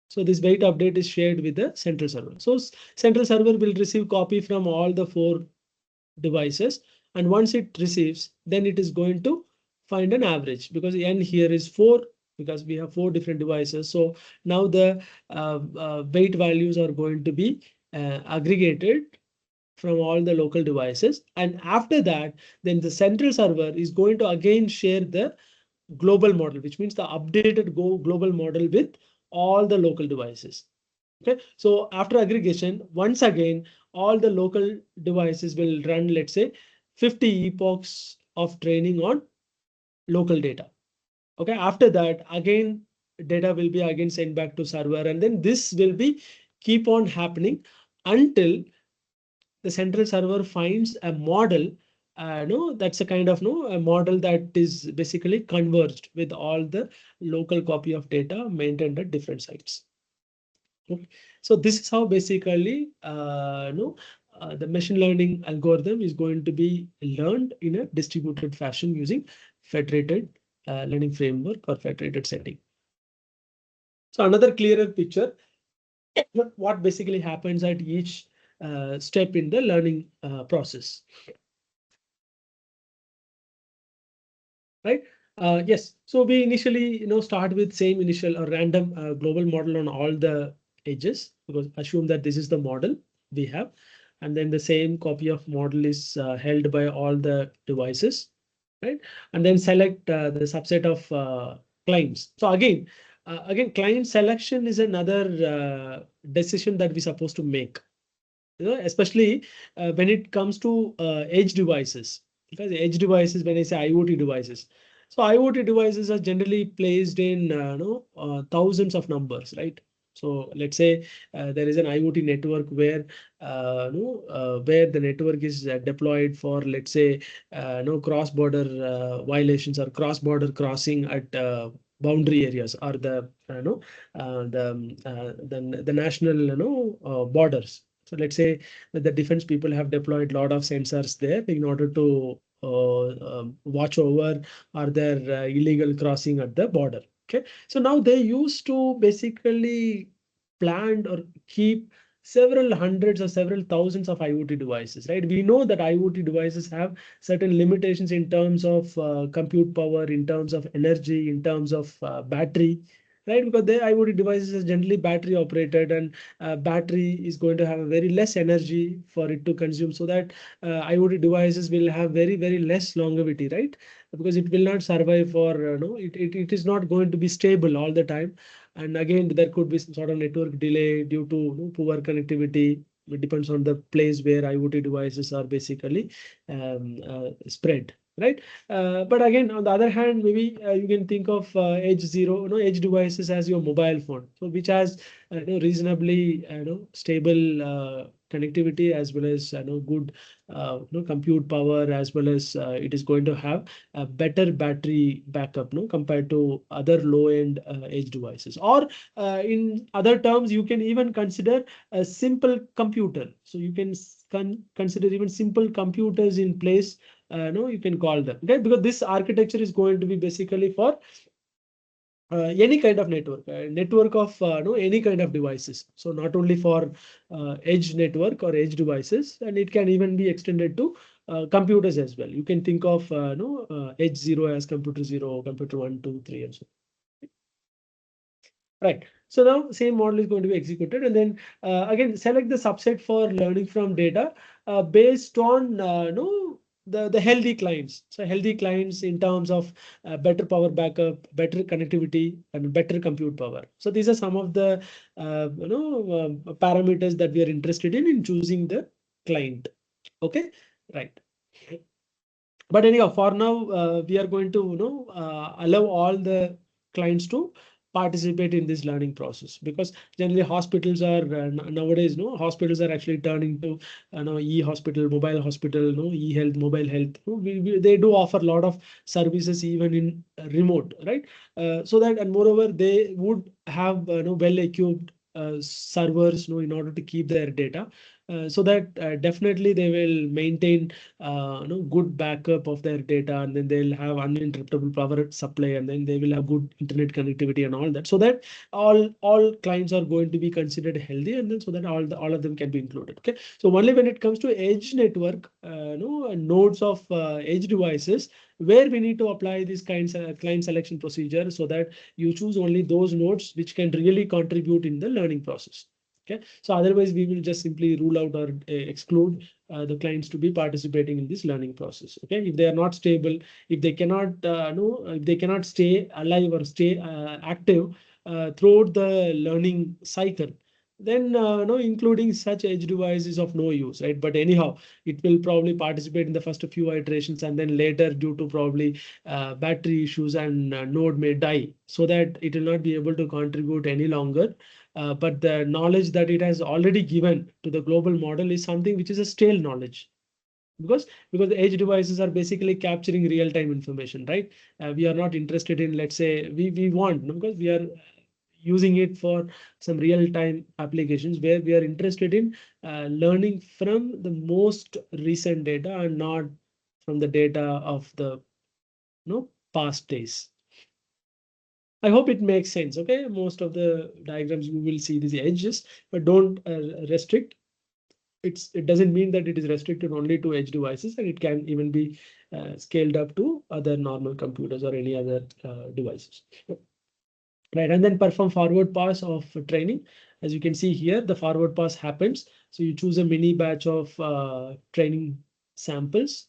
So this weight update is shared with the central server. So central server will receive copy from all the 4 devices. And once it receives, then it is going to find an average, because n here is 4, because we have 4 different devices. So now the weight values are going to be aggregated from all the local devices. And after that, then the central server is going to again share the global model, which means the updated global model with all the local devices. Okay, so after aggregation, once again, all the local devices will run, let's say, 50 epochs of training on local data. Okay, after that, again, data will be again sent back to server, and then this will be keep on happening until the central server finds a model. No, that's a kind of a model that is basically converged with all the local copy of data maintained at different sites. Okay. So this is how basically the machine learning algorithm is going to be learned in a distributed fashion using federated learning framework or federated setting. So another clearer picture, what basically happens at each step in the learning process. Right? Yes. So we initially, start with same initial or random global model on all the edges, because assume that this is the model we have, and then the same copy of model is held by all the devices, right? And then select the subset of clients. So again, client selection is another decision that we're supposed to make. Especially when it comes to edge devices, because edge devices, when I say IoT devices, So IoT devices are generally placed in thousands of numbers, right? So let's say there is an IoT network where where the network is deployed for, let's say, cross-border violations or cross-border crossing at boundary areas, or the national borders. So let's say that the defense people have deployed a lot of sensors there in order to watch over are there illegal crossing at the border. Okay, so now they used to basically plan or keep several hundreds or several thousands of IoT devices, right? We know that IoT devices have certain limitations in terms of compute power, in terms of energy, in terms of battery, right? Because the IoT devices are generally battery operated, and battery is going to have a very less energy for it to consume, so that IoT devices will have very, very less longevity, right? Because it will not survive for, no, it is not going to be stable all the time. And again, there could be some sort of network delay due to poor connectivity. It depends on the place where IoT devices are basically spread, right? But again, on the other hand, maybe you can think of edge zero, edge devices as your mobile phone, so which has reasonably stable connectivity, as well as good compute power, as well as it is going to have a better battery backup, no, compared to other low-end edge devices. Or in other terms, you can even consider a simple computer. So you can consider even simple computers in place. No, you can call them, okay, because this architecture is going to be basically for any kind of network, network of no, any kind of devices. So not only for edge network or edge devices, and it can even be extended to computers as well. You can think of no, edge zero as computer zero, computer one, two, three, and so on. Right. So now same model is going to be executed, and then again select the subset for learning from data based on no, the healthy clients. So healthy clients in terms of better power backup, better connectivity, and better compute power. So these are some of the parameters that we are interested in choosing the client. Okay, right. But anyhow, for now, we are going to allow all the clients to participate in this learning process, because generally hospitals are nowadays, no, hospitals are actually turning to e-hospital, mobile hospital, no, e-health, mobile health. They do offer a lot of services even in remote, right? So that, and moreover, they would have well-equipped servers, in order to keep their data, so that definitely they will maintain good backup of their data, and then they'll have uninterruptible power supply, and then they will have good internet connectivity and all that, so that all clients are going to be considered healthy, and then so that all of them can be included. Okay, so only when it comes to edge network, nodes of edge devices, where we need to apply this kinds of client selection procedure, so that you choose only those nodes which can really contribute in the learning process. Okay, so otherwise we will just simply rule out or exclude the clients to be participating in this learning process. Okay, if they are not stable, if they cannot if they cannot stay alive or stay active throughout the learning cycle, then no, including such edge device is of no use, right? But anyhow, it will probably participate in the first few iterations, and then later, due to probably battery issues, and node may die, so that it will not be able to contribute any longer. But the knowledge that it has already given to the global model is something which is a stale knowledge, because the edge devices are basically capturing real-time information, right? We are not interested in, let's say, we want, because we are using it for some real-time applications, where we are interested in learning from the most recent data, and not from the data of the past days. I hope it makes sense. Okay, most of the diagrams you will see these edges, but don't restrict. It doesn't mean that it is restricted only to edge devices, and it can even be scaled up to other normal computers or any other devices. Right, and then perform forward pass of training. As you can see here, the forward pass happens. So you choose a mini batch of training samples.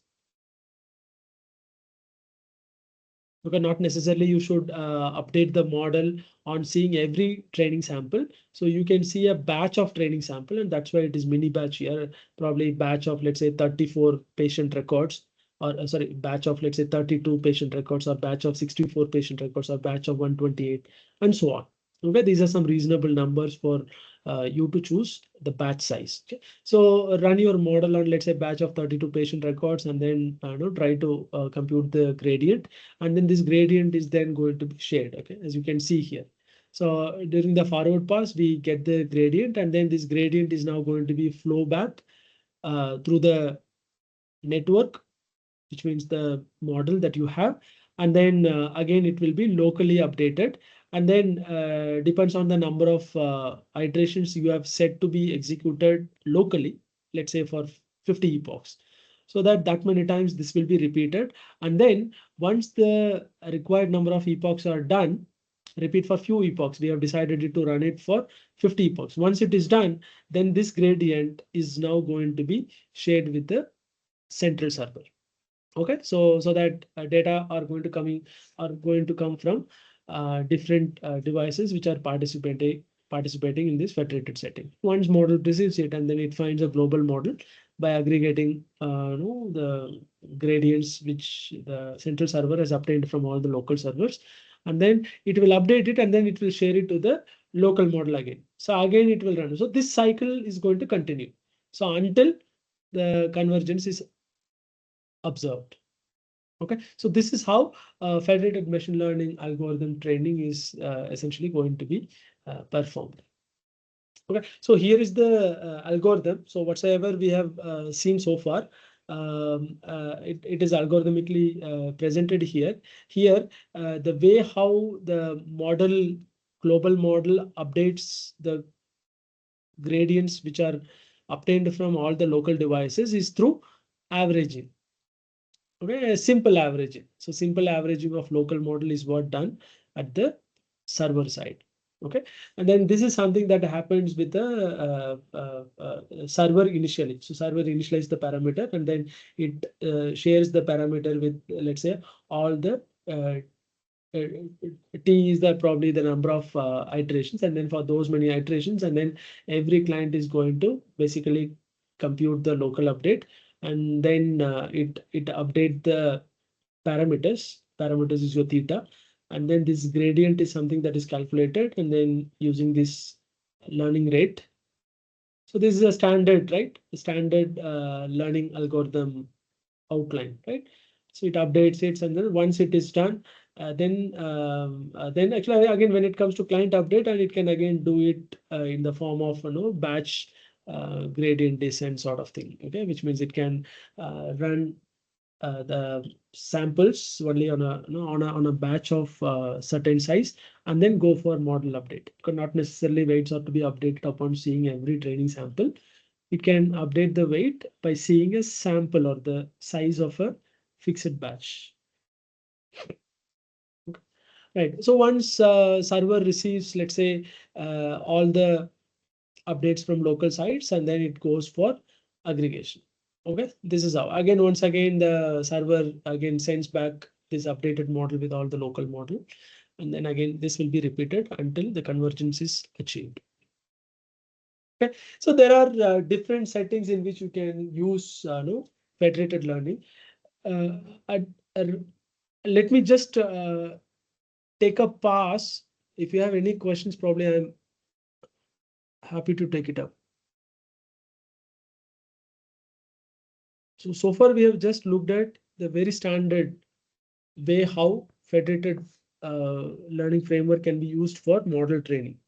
Okay, not necessarily you should update the model on seeing every training sample. So you can see a batch of training sample, and that's why it is mini batch here, probably batch of, let's say, 34 patient records, or sorry, batch of, let's say, 32 patient records, or batch of 64 patient records, or batch of 128, and so on. Okay, these are some reasonable numbers for you to choose the batch size. Okay, so run your model on, let's say, batch of 32 patient records, and then try to compute the gradient, and then this gradient is then going to be shared. Okay, as you can see here. So during the forward pass, we get the gradient, and then this gradient is now going to be flow back through the network, which means the model that you have. And then again, it will be locally updated. And then depends on the number of iterations you have set to be executed locally, let's say for 50 epochs. So that many times this will be repeated. And then once the required number of epochs are done, repeat for few epochs. We have decided to run it for 50 epochs. Once it is done, then this gradient is now going to be shared with the central server. Okay, so that data are going to come from different devices which are participating in this federated setting. Once model receives it, and then it finds a global model by aggregating the gradients which the central server has obtained from all the local servers, and then it will update it, and then it will share it to the local model again. So again it will run. So this cycle is going to continue. So until the convergence is observed. Okay, so this is how federated machine learning algorithm training is essentially going to be performed. Okay, so here is the algorithm. So whatsoever we have seen so far, it is algorithmically presented here. Here, the way how the global model updates the gradients which are obtained from all the local devices is through averaging. Okay, a simple averaging. So simple averaging of local model is what done at the server side. Okay, and then this is something that happens with the server initially. So server initialize the parameter, and then it shares the parameter with, let's say, all the T is probably the number of iterations, and then for those many iterations, and then every client is going to basically compute the local update, and then it update the parameters. Parameters is your theta, and then this gradient is something that is calculated, and then using this learning rate. So this is a standard, right? The standard learning algorithm outline, right? So it updates it, and then once it is done, then actually again when it comes to client update, and it can again do it in the form of batch gradient descent sort of thing. Okay, which means it can run the samples only on a batch of certain size, and then go for model update. It could not necessarily weights are to be updated upon seeing every training sample. It can update the weight by seeing a sample or the size of a fixed batch. Right. So once server receives, let's say, all the updates from local sites, and then it goes for aggregation. Okay, this is how. Again, once again, the server again sends back this updated model with all the local model, and then again this will be repeated until the convergence is achieved. Okay, so there are different settings in which you can use federated learning. Uh, I, Let me just take a pass. If you have any questions, probably I'm happy to take it up. So far we have just looked at the very standard way how federated learning framework can be used for model training.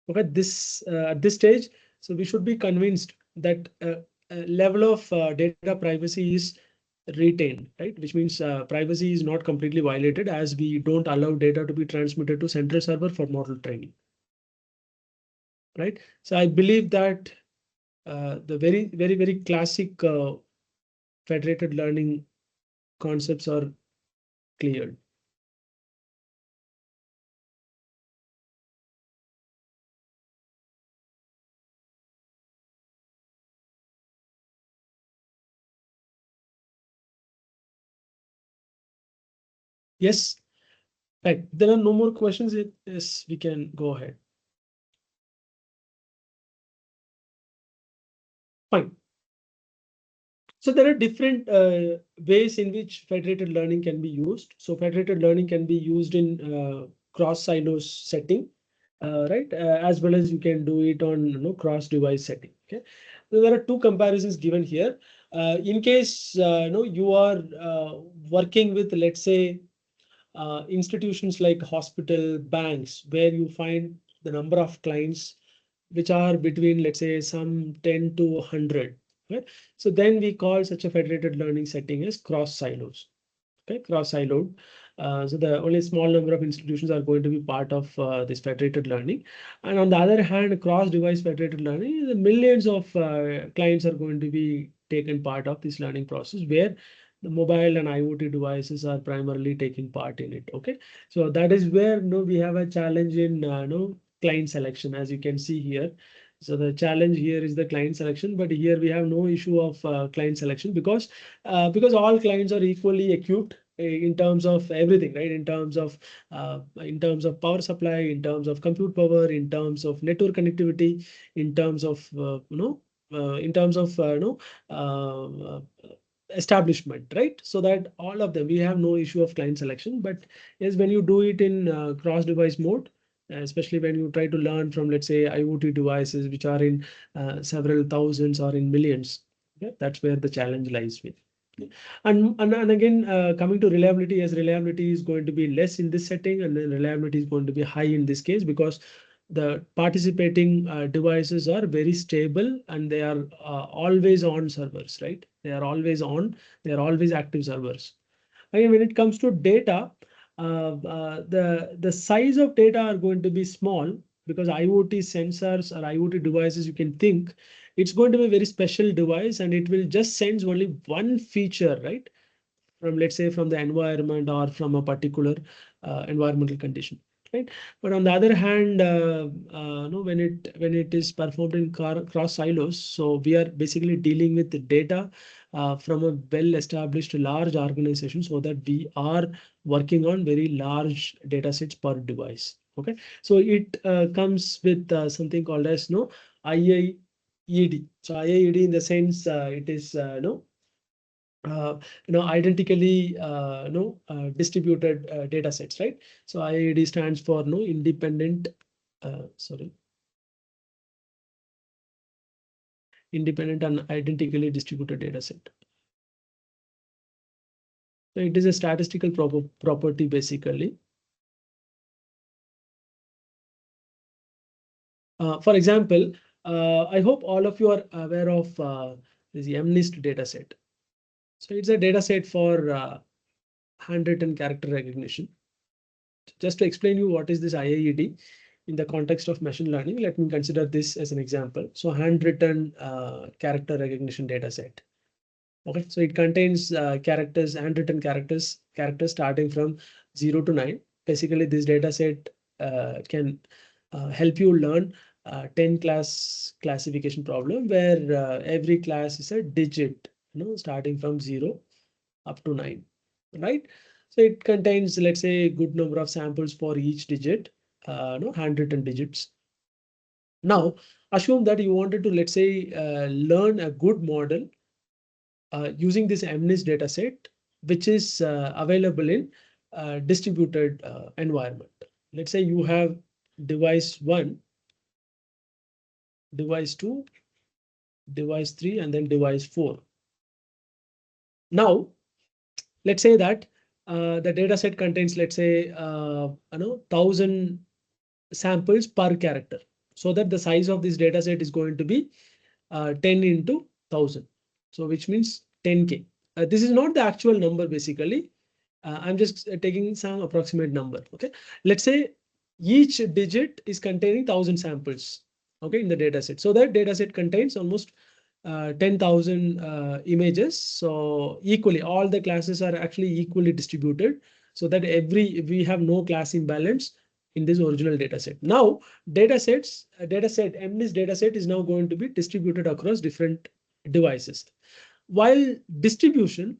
Okay, this at this stage, so we should be convinced that a level of data privacy is retained, right? Which means privacy is not completely violated, as we don't allow data to be transmitted to central server for model training, right? So I believe that the very classic federated learning concepts are cleared. Yes, right. There are no more questions. Yes, we can go ahead. Fine. So there are different ways in which federated learning can be used. So federated learning can be used in cross silos setting, right? As well as you can do it on cross device setting. Okay. So there are two comparisons given here. In case you are working with, let's say, institutions like hospital, banks, where you find the number of clients which are between, let's say, some 10 to 100. Right? So then we call such a federated learning setting as cross silos. Okay, cross siloed. So the only small number of institutions are going to be part of this federated learning. And on the other hand, cross device federated learning, the millions of clients are going to be taken part of this learning process, where the mobile and IoT devices are primarily taking part in it. Okay, so that is where we have a challenge in client selection, as you can see here. So the challenge here is the client selection, but here we have no issue of client selection, because all clients are equally equipped in terms of everything, right? In terms of power supply, in terms of compute power, in terms of network connectivity, in terms of in terms of establishment, right? So that all of them, we have no issue of client selection. But yes, when you do it in cross device mode, especially when you try to learn from, let's say, IoT devices which are in several thousands or in millions, okay, that's where the challenge lies with. And again, coming to reliability, as reliability is going to be less in this setting, and then reliability is going to be high in this case, because the participating devices are very stable, and they are always on servers, right? They are always on, they are always active servers. Again, when it comes to data, the size of data are going to be small, because IoT sensors or IoT devices, you can think it's going to be a very special device, and it will just sense only one feature, right? From, let's say, from the environment or from a particular environmental condition, right? But on the other hand, no, when it is performed in cross silos, so we are basically dealing with the data from a well-established large organization, so that we are working on very large data sets per device. Okay, so it comes with something called as IIED. So IIED, in the sense, it is uh, identically distributed data sets, right? So IID stands for independent and identically distributed data set. So it is a statistical property, basically. For example, I hope all of you are aware of this MNIST data set. So it's a data set for handwritten character recognition. Just to explain you what is this IIED in the context of machine learning, let me consider this as an example. So handwritten character recognition data set. Okay, so it contains handwritten characters starting from 0 to 9. Basically, this data set can help you learn 10 class classification problem, where every class is a digit, starting from 0 up to 9, right? So it contains, let's say, a good number of samples for each digit, handwritten digits. Now, assume that you wanted to, let's say, learn a good model using this MNIST data set, which is available in distributed environment. Let's say you have device 1, device 2, device 3, and then device 4. Now, let's say that the data set contains, let's say, 1,000 samples per character, so that the size of this data set is going to be 10 into 1,000. So which means 10K. This is not the actual number, basically. I'm just taking some approximate number. Okay, let's say each digit is containing 1,000 samples. Okay, in the data set. So that data set contains almost 10,000 images. So equally, all the classes are actually equally distributed, so that we have no class imbalance in this original data set. Now, MNIST data set is now going to be distributed across different devices. While distribution,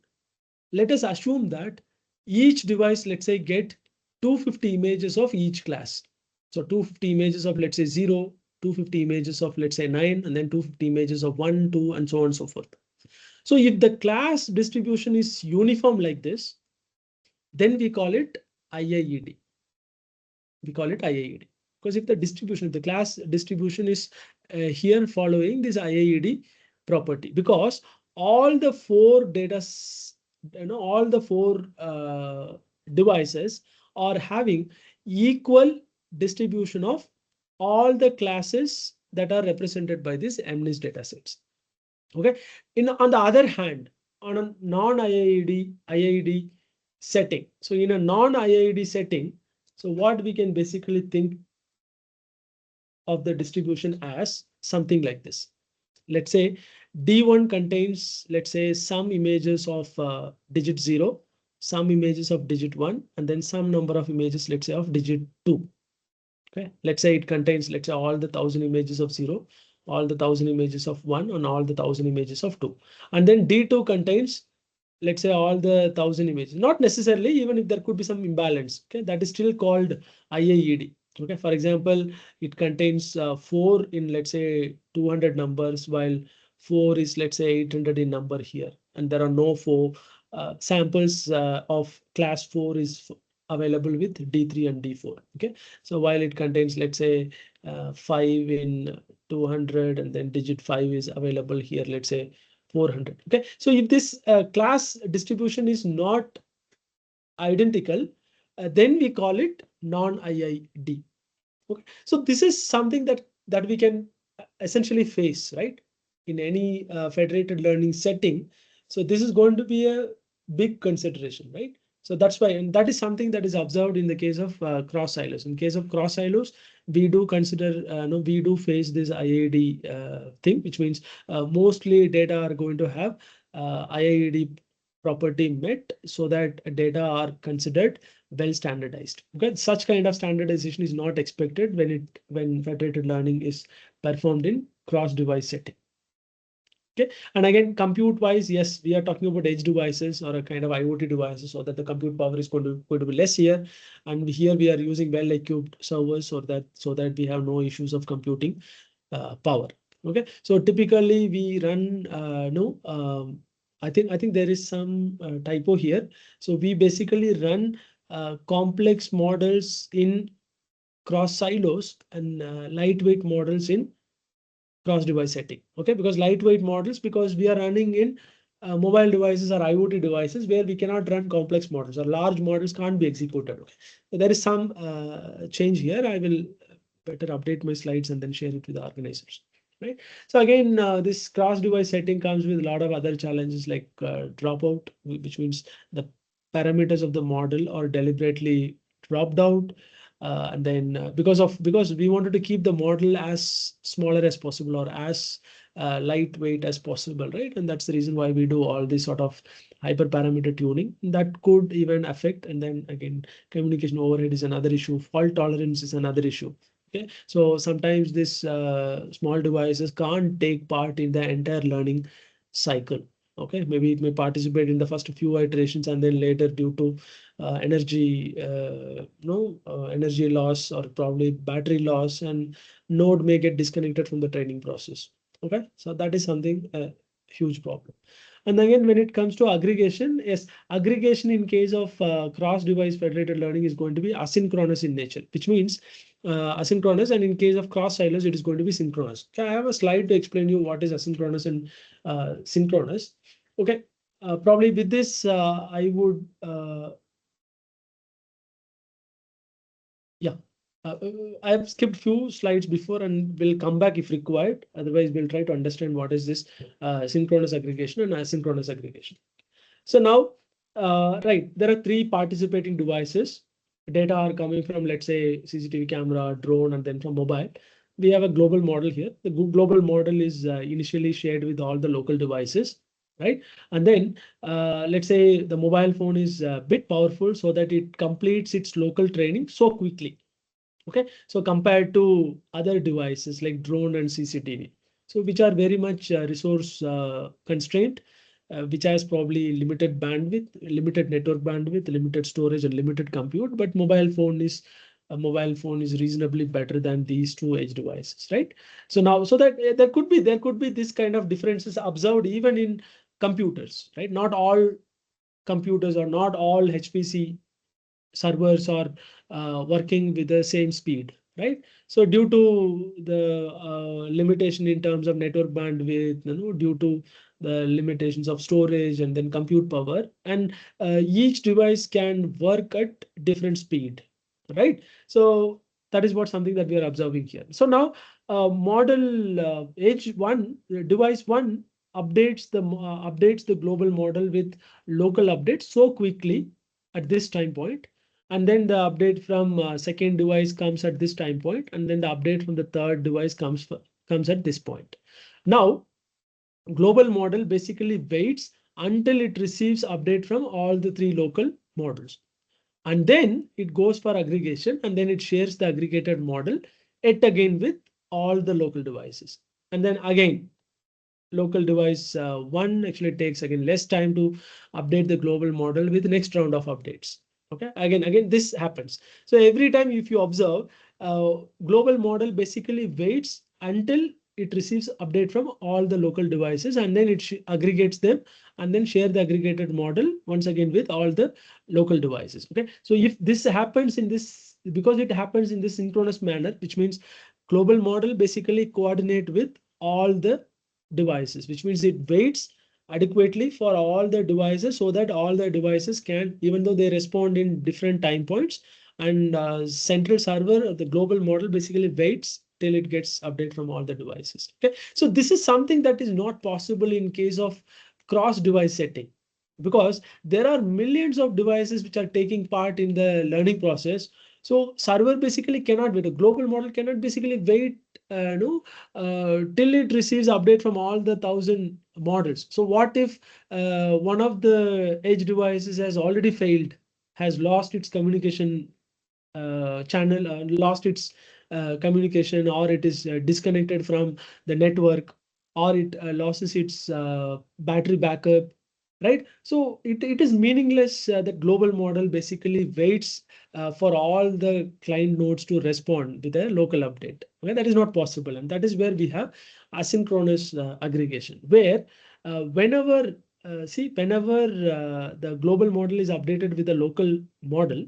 let us assume that each device, let's say, get 250 images of each class. So 250 images of, let's say, 0, 250 images of, let's say, 9, and then 250 images of 1, 2, and so on and so forth. So if the class distribution is uniform like this, then we call it IIED. We call it IIED. Because if the distribution, if the class distribution is here following this IIED property, because all the four all the four devices are having equal distribution of all the classes that are represented by these MNIST datasets. Okay. On the other hand, on a non-IIED setting, so in a non-IIED setting, so what we can basically think of the distribution as something like this. Let's say D1 contains, let's say, some images of digit 0, some images of digit 1, and then some number of images, let's say, of digit 2. Okay, let's say it contains, let's say, all the 1,000 images of 0, all the 1,000 images of 1, and all the 1,000 images of 2. And then D2 contains, let's say, all the 1,000 images. Not necessarily, even if there could be some imbalance. Okay, that is still called IIED. Okay, for example, it contains 4 in, let's say, 200 numbers, while 4 is, let's say, 800 in number here, and there are no 4 samples of class 4 is available with D3 and D4. Okay, so while it contains, let's say, 5 in 200, and then digit 5 is available here, let's say 400. Okay, so if this class distribution is not identical, then we call it non-IID. Okay, so this is something that we can essentially face, right, in any federated learning setting. So this is going to be a big consideration, right? So that's why, and that is something that is observed in the case of cross silos. In case of cross silos, we do consider, no, we do face this IID thing, which means mostly data are going to have IID property met, so that data are considered well standardized. Okay, such kind of standardization is not expected when federated learning is performed in cross-device setting. Okay, and again, compute wise, yes, we are talking about edge devices or a kind of IoT devices, so that the compute power is going to be less here. And here we are using well-equipped servers, so that we have no issues of computing power. Okay, so typically we run I think there is some typo here. So we basically run complex models in cross silos and lightweight models in cross device setting. Okay, because lightweight models, because we are running in mobile devices or IoT devices where we cannot run complex models, or large models can't be executed. Okay, so there is some change here. I will better update my slides and then share it with the organizers. Right. So again, this cross-device setting comes with a lot of other challenges like dropout, which means the parameters of the model are deliberately dropped out. And then because we wanted to keep the model as smaller as possible, or as lightweight as possible, right? And that's the reason why we do all this sort of hyperparameter tuning that could even affect. And then again, communication overhead is another issue. Fault tolerance is another issue. Okay, so sometimes this small devices can't take part in the entire learning cycle. Okay, maybe it may participate in the first few iterations, and then later, due to energy energy loss, or probably battery loss, and node may get disconnected from the training process. Okay, so that is something a huge problem. And again, when it comes to aggregation, yes, aggregation in case of cross-device federated learning is going to be asynchronous in nature, which means asynchronous, and in case of cross silos, it is going to be synchronous. Okay, I have a slide to explain you what is asynchronous and synchronous. Okay, probably with this, I would, yeah. I have skipped few slides before, and we'll come back if required. Otherwise, we'll try to understand what is this synchronous aggregation and asynchronous aggregation. So now, right, there are 3 participating devices. Data are coming from, let's say, CCTV camera, drone, and then from mobile. We have a global model here. The global model is initially shared with all the local devices, right? And then let's say the mobile phone is a bit powerful, so that it completes its local training so quickly. Okay, so compared to other devices like drone and CCTV, so which are very much resource constrained, which has probably limited bandwidth, limited network bandwidth, limited storage, and limited compute. But mobile phone is reasonably better than these 2 edge devices, right? So now, so that there could be this kind of differences observed even in computers, right? Not all computers or not all HPC servers are working with the same speed, right? So due to the limitation in terms of network bandwidth, due to the limitations of storage and then compute power, and each device can work at different speed, right? So that is what something that we are observing here. So now model edge one, device one updates the global model with local updates so quickly at this time point, and then the update from second device comes at this time point, and then the update from the third device comes at this point. Now global model basically waits until it receives update from all the three local models, and then it goes for aggregation, and then it shares the aggregated model yet again with all the local devices. And then again local device one actually takes again less time to update the global model with the next round of updates. Okay, again this happens. So every time if you observe, global model basically waits until it receives update from all the local devices, and then it aggregates them and then share the aggregated model once again with all the local devices. Okay, so if this happens in this, because it happens in this synchronous manner, which means global model basically coordinate with all the devices, which means it waits adequately for all the devices so that all the devices can, even though they respond in different time points, and central server, the global model basically waits till it gets update from all the devices. Okay, so this is something that is not possible in case of cross device setting, because there are millions of devices which are taking part in the learning process. So server basically cannot wait. A global model cannot basically wait till it receives update from all the 1,000 models. So what if one of the edge devices has already failed, has lost its communication channel, lost its communication, or it is disconnected from the network, or it loses its battery backup, right? So it is meaningless that global model basically waits for all the client nodes to respond with a local update. Okay, that is not possible, and that is where we have asynchronous aggregation, where whenever the global model is updated with a local model,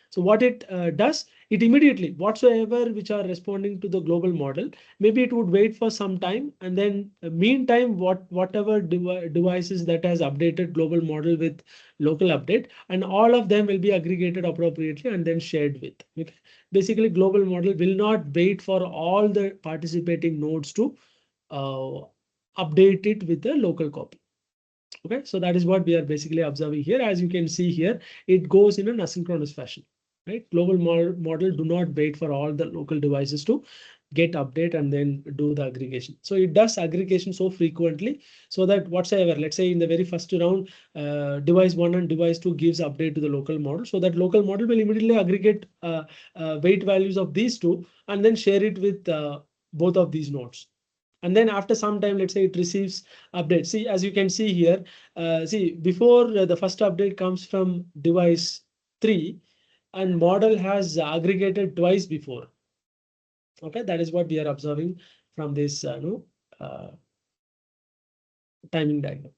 so what it does, it immediately, whatsoever which are responding to the global model, maybe it would wait for some time, and then meantime, whatever devices that has updated global model with local update, and all of them will be aggregated appropriately and then shared with. Okay. Basically, global model will not wait for all the participating nodes to uh, update it with the local copy. Okay, so that is what we are basically observing here. As you can see here, it goes in an asynchronous fashion, right? Global model do not wait for all the local devices to get update and then do the aggregation. So it does aggregation so frequently so that whatsoever, let's say in the very first round, device one and device two gives update to the local model, so that local model will immediately aggregate weight values of these two and then share it with both of these nodes. And then after some time, let's say it receives update. See, as you can see here, see, before the first update comes from device 3, and model has aggregated twice before. Okay, that is what we are observing from this timing diagram.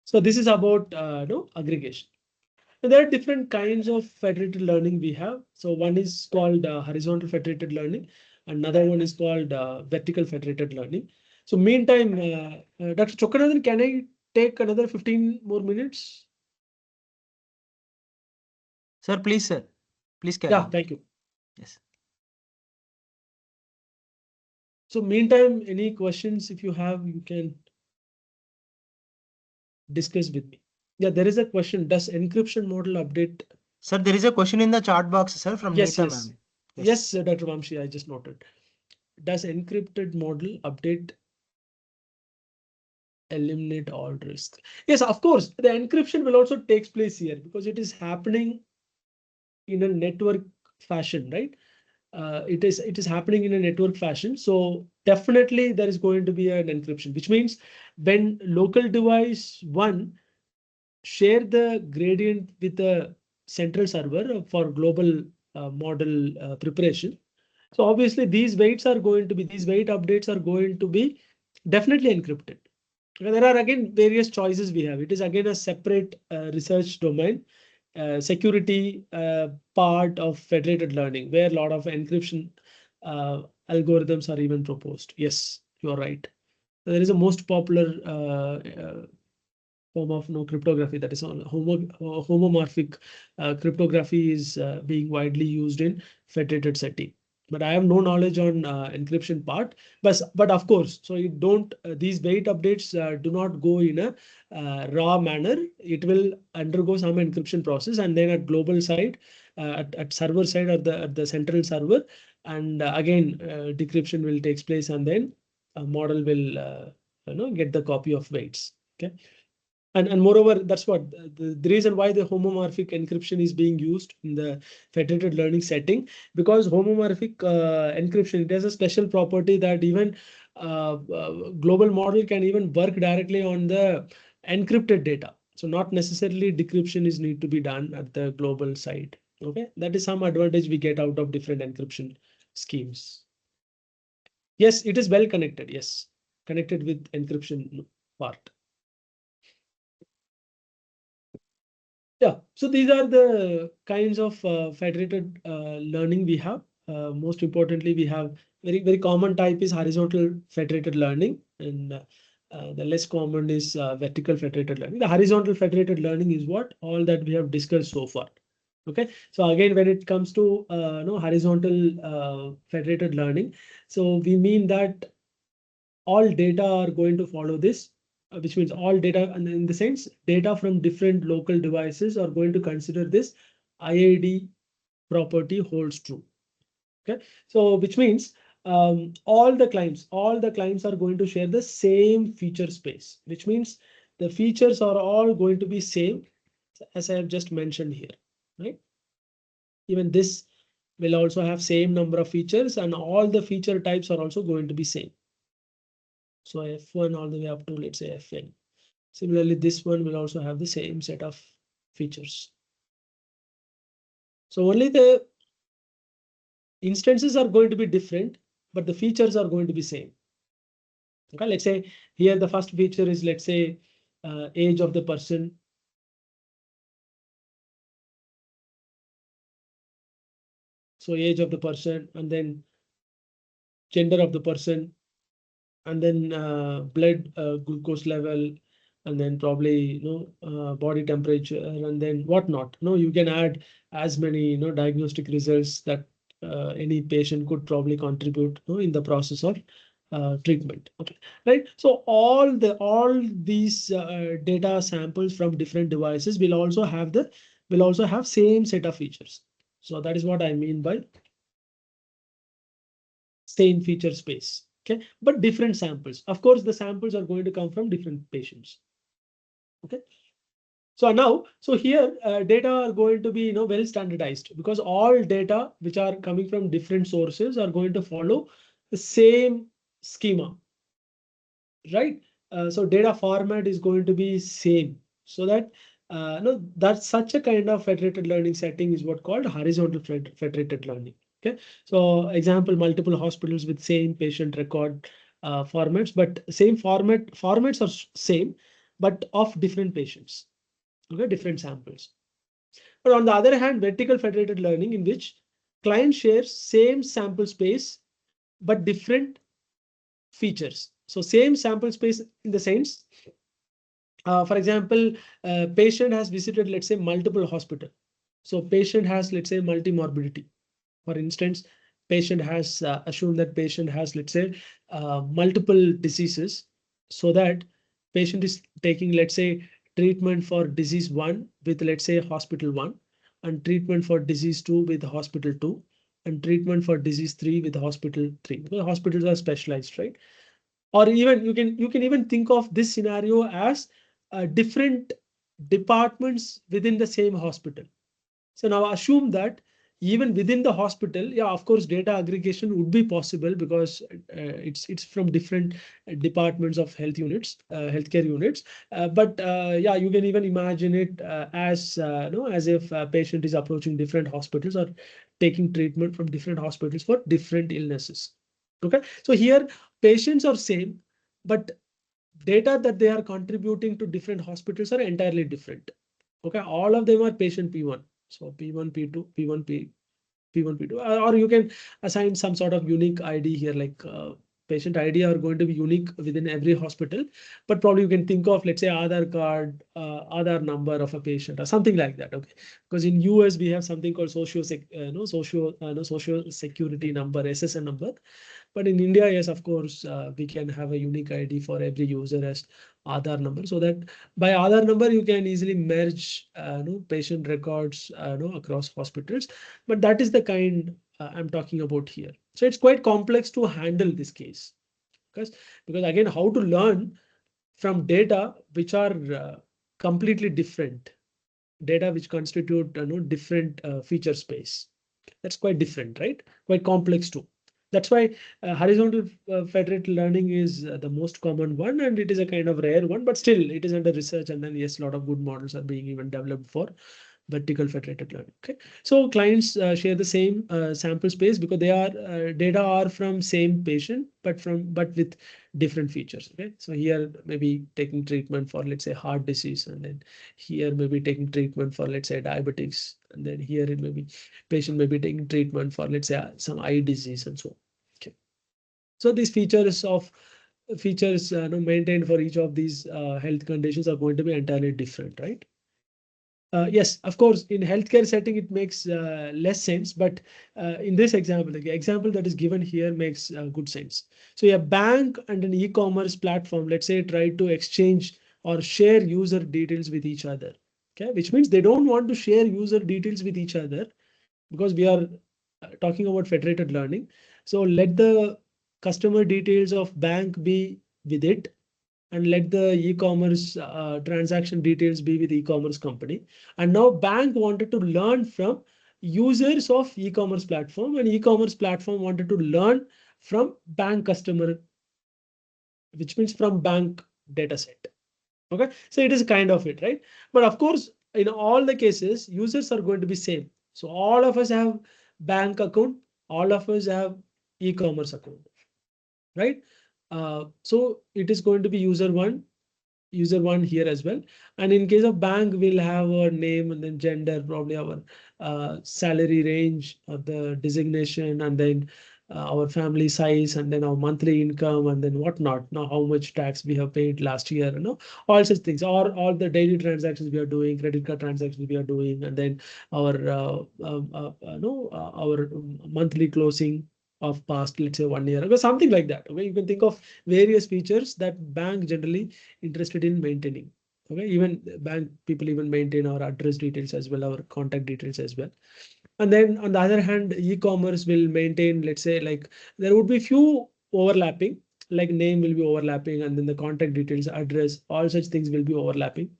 So this is about aggregation. And there are different kinds of federated learning we have. So one is called horizontal federated learning. Another one is called vertical federated learning. So meantime, Dr. Chokanathan, can I take another 15 more minutes? Sir, please, sir. Please carry Yeah, on. thank you. Yes. So meantime, any questions if you have, you can discuss with me. Yeah, there is a question. Does encryption model update? Sir, there is a question in the chat box, sir, from Yes, Neeta yes. ma'am. Yes, Dr. Vamshi, I just noted. Does encrypted model update eliminate all risks? Yes, of course. The encryption will also take place here because it is happening in a network fashion, right? It is happening in a network fashion. So definitely there is going to be an encryption, which means when local device one share the gradient with the central server for global model preparation. So obviously these weights are going to be, these weight updates are going to be Definitely encrypted. There are again various choices we have. It is again a separate research domain, security part of federated learning, where a lot of encryption algorithms are even proposed. Yes, you are right. There is a most popular form of cryptography, that is on homomorphic cryptography is being widely used in federated setting. But I have no knowledge on encryption part. But of course, so you don't these weight updates do not go in a raw manner. It will undergo some encryption process, and then at global side, at server side, at the central server, and again decryption will takes place, and then a model will get the copy of weights. Okay. And moreover, that's what the reason why the homomorphic encryption is being used in the federated learning setting, because homomorphic encryption, it has a special property that even global model can even work directly on the encrypted data. So not necessarily decryption is need to be done at the global side. Okay, that is some advantage we get out of different encryption schemes. Yes, it is well connected. Yes, connected with encryption part. Yeah, so these are the kinds of federated learning we have. Most importantly, we have very common type is horizontal federated learning, and the less common is vertical federated learning. The horizontal federated learning is what all that we have discussed so far. Okay, so again, when it comes to horizontal federated learning, so we mean that all data are going to follow this, which means all data, and in the sense data from different local devices are going to consider this IID property holds true. Okay, so which means all the clients are going to share the same feature space, which means the features are all going to be same, as I have just mentioned here, right? Even this will also have same number of features, and all the feature types are also going to be same. So F1 all the way up to, let's say, Fn. Similarly, this one will also have the same set of features. So only the instances are going to be different, but the features are going to be same. Okay, let's say here the first feature is, let's say, age of the person. So age of the person, and then gender of the person, and then blood glucose level, and then probably body temperature, and then whatnot. You can add as many diagnostic results that any patient could probably contribute in the process of treatment. Okay, right. So all these data samples from different devices will also have same set of features. So that is what I mean by same feature space. Okay, but different samples. Of course, the samples are going to come from different patients. Okay. So now, so here data are going to be well standardized, because all data which are coming from different sources are going to follow the same schema, right? So data format is going to be same, so that no, that's such a kind of federated learning setting is what called horizontal federated learning. Okay, so example, multiple hospitals with same patient record formats, but same formats are same, but of different patients. Okay, different samples. But on the other hand, vertical federated learning, in which client shares same sample space but different features. So same sample space in the sense, for example, patient has visited, let's say, multiple hospital. So patient has, let's say, multimorbidity. For instance, patient has assumed that patient has, let's say, multiple diseases, so that patient is taking, let's say, treatment for disease 1 with, let's say, hospital 1, and treatment for disease 2 with hospital 2, and treatment for disease 3 with hospital 3. Because hospitals are specialized, right? Or even you can even think of this scenario as different departments within the same hospital. So now assume that even within the hospital, yeah, of course, data aggregation would be possible, because it's from different departments of healthcare units. But yeah, you can even imagine it as as if a patient is approaching different hospitals or taking treatment from different hospitals for different illnesses. Okay, so here patients are same, but data that they are contributing to different hospitals are entirely different. Okay, all of them are patient P1. So P1, P2, P1, P1, P2, or you can assign some sort of unique ID here, like patient ID are going to be unique within every hospital, but probably you can think of, let's say, Aadhaar card, Aadhaar number of a patient or something like that. Okay, because in US we have something called social security number, SSN number. But in India, yes, of course, we can have a unique ID for every user as Aadhaar number, so that by Aadhaar number you can easily merge patient records across hospitals. But that is the kind I'm talking about here. So it's quite complex to handle this case, because again, how to learn from data which are completely different, data which constitute different feature space. That's quite different, right? Quite complex too. That's why horizontal federated learning is the most common one, and it is a kind of rare one, but still it is under research. And then yes, a lot of good models are being even developed for vertical federated learning. Okay, so clients share the same sample space because they are data are from same patient, but with different features. Okay, so here maybe taking treatment for, let's say, heart disease, and then here maybe taking treatment for, let's say, diabetics, and then here it may be patient may be taking treatment for, let's say, some eye disease and so on. Okay, so these features maintained for each of these health conditions are going to be entirely different, right? Yes, of course, in healthcare setting, it makes less sense, but in this example, the example that is given here makes good sense. So a bank and an e-commerce platform, let's say, try to exchange or share user details with each other. Okay, which means they don't want to share user details with each other because we are talking about federated learning. So let the customer details of bank be with it, and let the e-commerce transaction details be with e-commerce company. And now bank wanted to learn from users of e-commerce platform, and e-commerce platform wanted to learn from bank customer, which means from bank data set. Okay, so it is kind of it, right? But of course, in all the cases, users are going to be same. So all of us have bank account, all of us have e-commerce account, right? So it is going to be user one here as well. And in case of bank, we'll have our name and then gender, probably our salary range, the designation, and then our family size, and then our monthly income, and then whatnot. Now, how much tax we have paid last year, all such things, or all the daily transactions we are doing, credit card transactions we are doing, and then our our monthly closing of past, let's say, 1 year ago, something like that. Okay, you can think of various features that bank generally interested in maintaining. Okay, even bank people even maintain our address details as well, our contact details as well. And then on the other hand, e-commerce will maintain, let's say, like there would be few overlapping, like name will be overlapping, and then the contact details, address, all such things will be overlapping.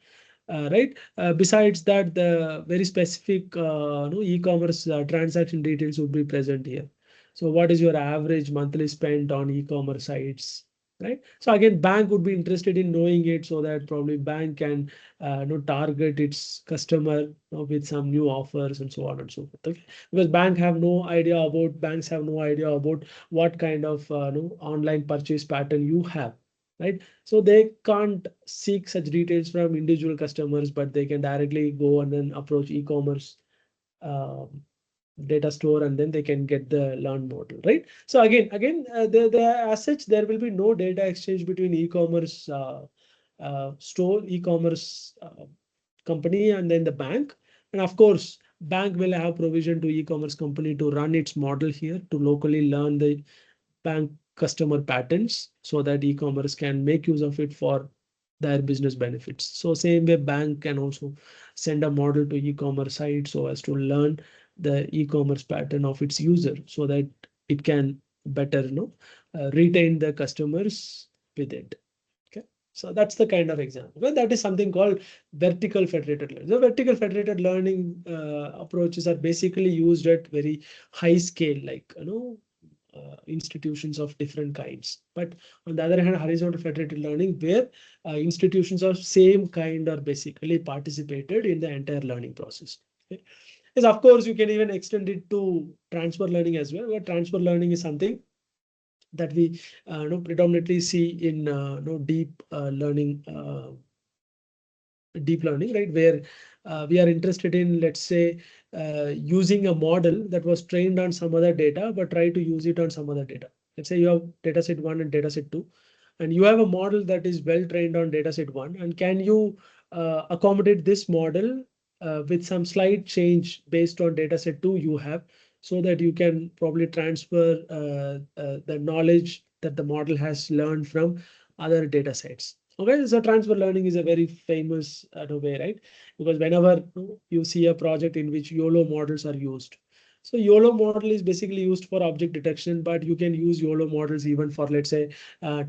Right. Besides that, the very specific no, e-commerce transaction details would be present here. So what is your average monthly spend on e-commerce sites? Right. So again, bank would be interested in knowing it, so that probably bank can target its customer with some new offers and so on and so forth. Okay? Because banks have no idea about what kind of online purchase pattern you have. Right. So they can't seek such details from individual customers, but they can directly go and then approach e-commerce um, data store, and then they can get the learn model, right? So again, as such, there will be no data exchange between e-commerce store, e-commerce company, and then the bank. And of course, bank will have provision to e-commerce company to run its model here to locally learn the bank customer patterns, so that e-commerce can make use of it for their business benefits. So same way, bank can also send a model to e-commerce site so as to learn the e-commerce pattern of its user, so that it can better retain the customers with it. Okay, so that's the kind of example. Well, that is something called vertical federated learning. The vertical federated learning approaches are basically used at very high scale, like institutions of different kinds. But on the other hand, horizontal federated learning, where institutions of same kind are basically participated in the entire learning process. Okay. Yes, of course, you can even extend it to transfer learning as well, where transfer learning is something that we predominantly see in deep learning, right? Where we are interested in, let's say, using a model that was trained on some other data, but try to use it on some other data. Let's say you have dataset 1 and dataset 2, and you have a model that is well trained on dataset 1, and can you accommodate this model with some slight change based on dataset 2 you have, so that you can probably transfer the knowledge that the model has learned from other data sets. Okay, so transfer learning is a very famous way, right? Because whenever you see a project in which YOLO models are used, so YOLO model is basically used for object detection, but you can use YOLO models even for, let's say,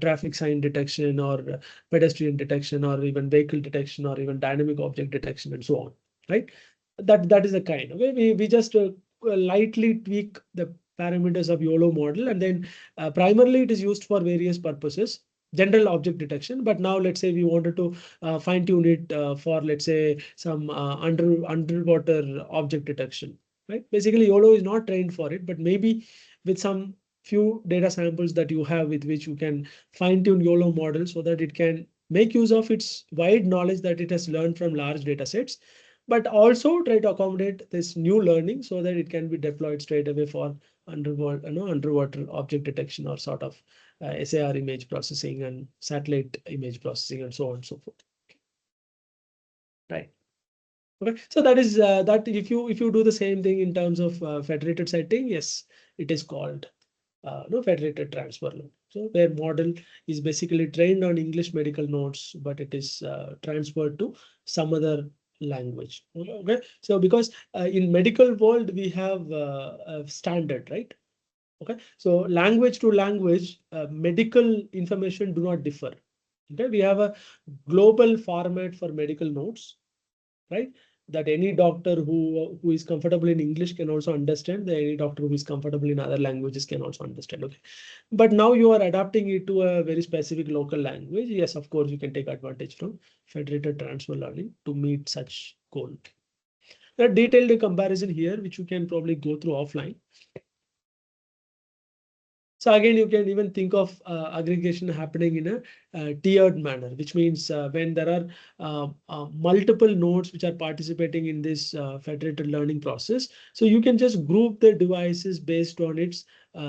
traffic sign detection, or pedestrian detection, or even vehicle detection, or even dynamic object detection, and so on, right? That is the kind of way we just lightly tweak the parameters of YOLO model, and then primarily it is used for various purposes, general object detection. But now let's say we wanted to fine tune it for, let's say, some underwater object detection, right? Basically, YOLO is not trained for it, but maybe with some few data samples that you have with which you can fine tune YOLO model so that it can make use of its wide knowledge that it has learned from large data sets, but also try to accommodate this new learning so that it can be deployed straight away for underwater object detection, or sort of SAR image processing and satellite image processing, and so on and so forth. Right. Okay. So that is that if you do the same thing in terms of federated setting, yes, it is called federated transfer learning. So where model is basically trained on English medical notes, but it is transferred to some other language. Okay. So because in medical world we have a standard, right? Okay, so language to language, medical information do not differ. Okay, we have a global format for medical notes, right? That any doctor who is comfortable in English can also understand. That any doctor who is comfortable in other languages can also understand. Okay, but now you are adapting it to a very specific local language. Yes, of course, you can take advantage from federated transfer learning to meet such goal. A detailed comparison here, which you can probably go through offline. So again, you can even think of aggregation happening in a tiered manner, which means when there are multiple nodes which are participating in this federated learning process, so you can just group the devices based on its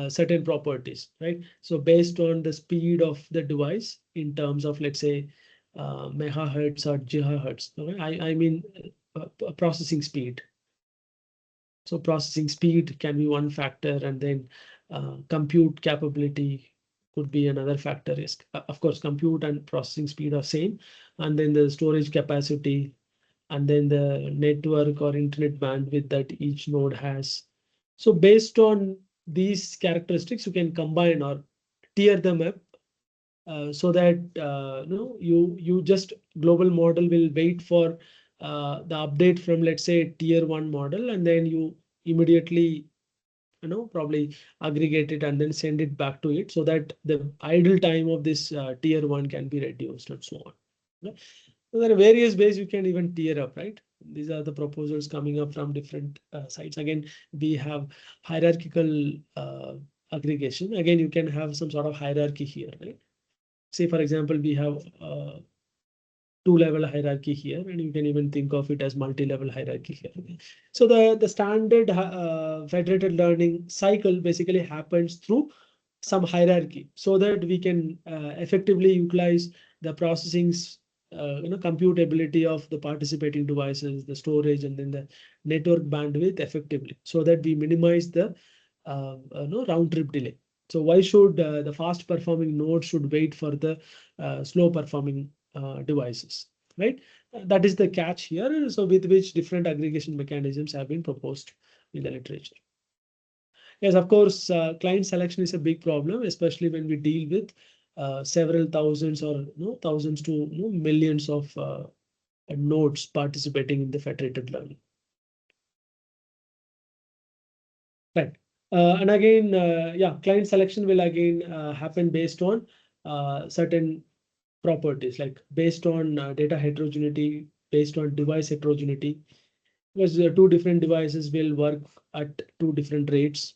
certain properties, right? So based on the speed of the device in terms of, let's say, megahertz or gigahertz. Okay? I mean processing speed. So processing speed can be one factor, and then compute capability could be another factor. Yes, of course, compute and processing speed are same, and then the storage capacity, and then the network or internet bandwidth that each node has. So based on these characteristics, you can combine or tier them up so that you just global model will wait for the update from, let's say, tier 1 model, and then you immediately probably aggregate it and then send it back to it, so that the idle time of this tier 1 can be reduced, and so on. Okay? So there are various ways you can even tier up, right? These are the proposals coming up from different sites. Again, we have hierarchical aggregation. Again, you can have some sort of hierarchy here, right? Say, for example, we have two-level hierarchy here, and you can even think of it as multi-level hierarchy here. So the standard federated learning cycle basically happens through some hierarchy, so that we can effectively utilize the processing's compute ability of the participating devices, the storage, and then the network bandwidth effectively, so that we minimize the round trip delay. So why should the fast performing node should wait for the slow performing devices, right? That is the catch here. So with which different aggregation mechanisms have been proposed in the literature. Yes, of course, client selection is a big problem, especially when we deal with several thousands or thousands to millions of nodes participating in the federated learning. Right. And again, yeah, client selection will again happen based on certain properties, like based on data heterogeneity, based on device heterogeneity, because two different devices will work at two different rates.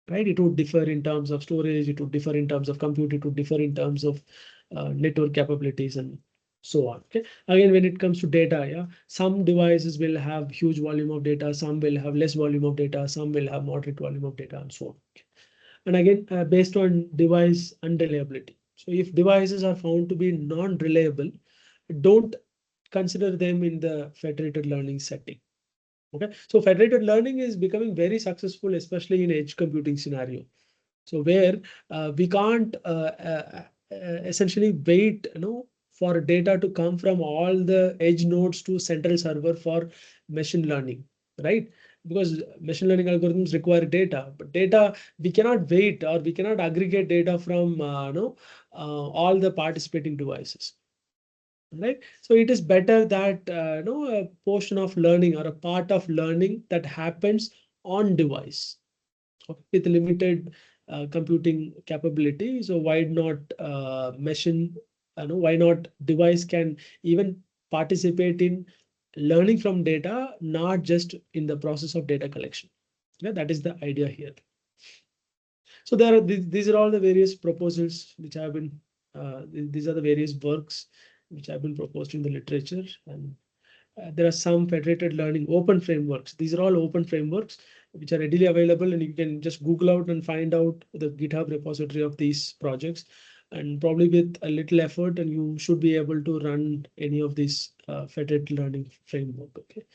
right? It would differ in terms of storage, it would differ in terms of compute, it would differ in terms of network capabilities and so on. Okay. Again, when it comes to data, yeah, some devices will have huge volume of data, some will have less volume of data, some will have moderate volume of data, and so on. And again, based on device unreliability. So if devices are found to be non-reliable, don't consider them in the federated learning setting. Okay, so federated learning is becoming very successful, especially in edge computing scenario. So where we can't essentially wait, for data to come from all the edge nodes to central server for machine learning, right? Because machine learning algorithms require data, but data we cannot wait, or we cannot aggregate data from all the participating devices. Right, so it is better that a portion of learning or a part of learning that happens on device, okay, with limited computing capability. So why not machine? Why not device can even participate in learning from data, not just in the process of data collection. Yeah, that is the idea here. So there are these are all the various proposals which have been. These are the various works which have been proposed in the literature, and there are some federated learning open frameworks. These are all open frameworks which are readily available, and you can just Google out and find out the GitHub repository of these projects. And probably with a little effort, and you should be able to run any of these federated learning framework. Okay.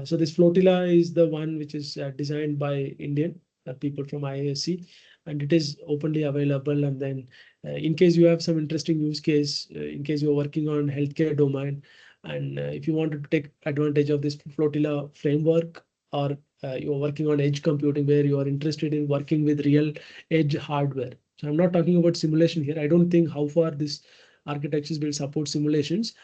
So this Flotilla is the one which is designed by Indian people from IISc, and it is openly available. And then in case you have some interesting use case, in case you're working on healthcare domain, and if you wanted to take advantage of this Flotilla framework, or you're working on edge computing where you are interested in working with real edge hardware. So I'm not talking about simulation here. I don't think how far this architectures will support simulations.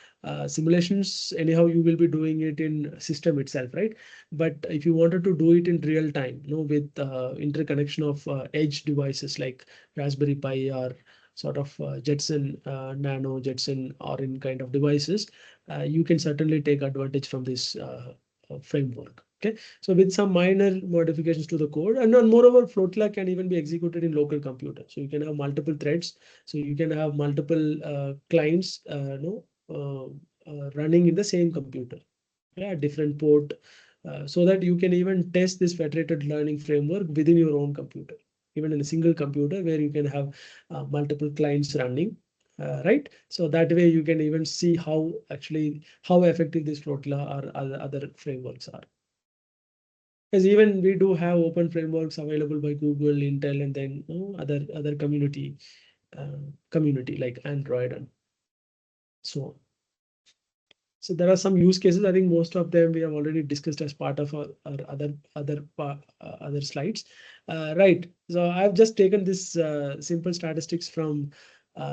Simulations, anyhow, you will be doing it in system itself, right? But if you wanted to do it in real time, with interconnection of edge devices like Raspberry Pi or sort of Jetson Nano, Jetson Orin kind of devices, you can certainly take advantage from this framework. Okay, so with some minor modifications to the code, and moreover, Flotilla can even be executed in local computer. So you can have multiple threads. So you can have multiple clients, running in the same computer, yeah, different port, so that you can even test this federated learning framework within your own computer, even in a single computer where you can have multiple clients running. Right, so that way you can even see how effective this Flotilla or other frameworks are. Because even we do have open frameworks available by Google, Intel, and then other community like Android and so on. So there are some use cases. I think most of them we have already discussed as part of our other slides. Right. So I've just taken this simple statistics from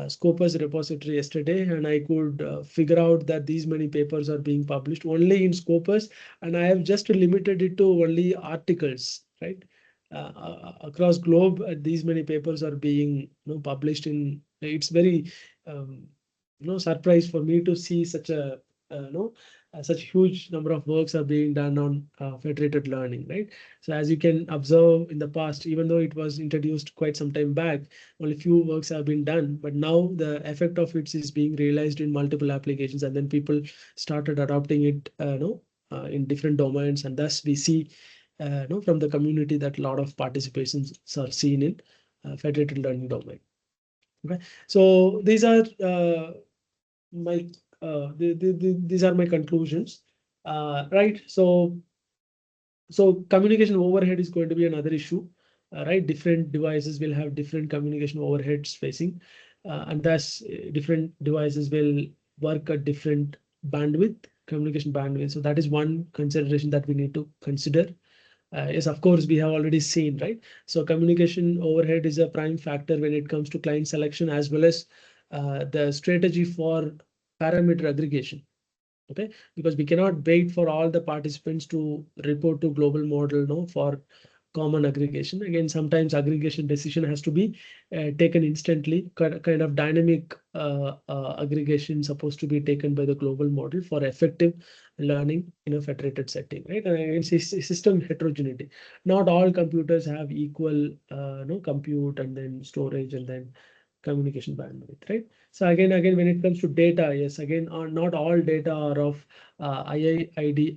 Scopus repository yesterday, and I could figure out that these many papers are being published only in Scopus, and I have just limited it to only articles. Right. Across globe, these many papers are being published in. It's very surprise for me to see such a such huge number of works are being done on federated learning, right? So as you can observe in the past, even though it was introduced quite some time back, only few works have been done, but now the effect of it is being realized in multiple applications, and then people started adopting it, in different domains, and thus we see, from the community that a lot of participations are seen in federated learning domain. Okay, so these are my these are my conclusions, right? So communication overhead is going to be another issue, right? Different devices will have different communication overheads facing, and thus different devices will work at different communication bandwidth. So that is one consideration that we need to consider. Yes, of course, we have already seen, right? So communication overhead is a prime factor when it comes to client selection, as well as the strategy for parameter aggregation. Okay, because we cannot wait for all the participants to report to global model, for common aggregation. Again, sometimes aggregation decision has to be taken instantly, kind of dynamic aggregation supposed to be taken by the global model for effective learning in a federated setting, right? And it's system heterogeneity. Not all computers have equal compute and then storage and then communication bandwidth, right? So again, when it comes to data, yes, again, not all data are of IID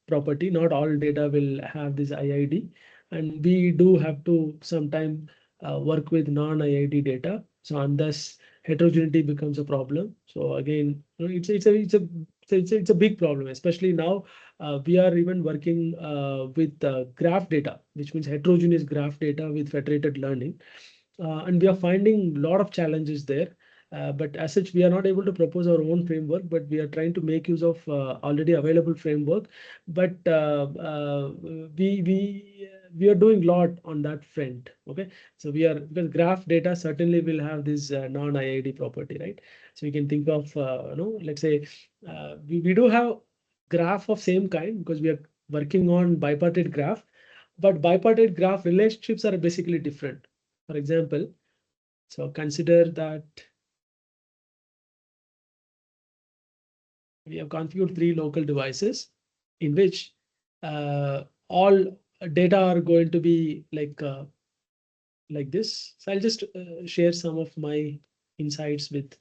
property. Not all data will have this IID, and we do have to sometime work with non-IID data. So unless heterogeneity becomes a problem. So again, it's a big problem, especially now. We are even working with graph data, which means heterogeneous graph data with federated learning. And we are finding a lot of challenges there. But as such, we are not able to propose our own framework, but we are trying to make use of already available framework. But we are doing a lot on that front. Okay, so we are, because graph data certainly will have this non-IID property, right? So you can think of let's say we do have graph of same kind because we are working on bipartite graph, but bipartite graph relationships are basically different. For example, so consider that we have configured 3 local devices in which all data are going to be like this. So I'll just share some of my insights with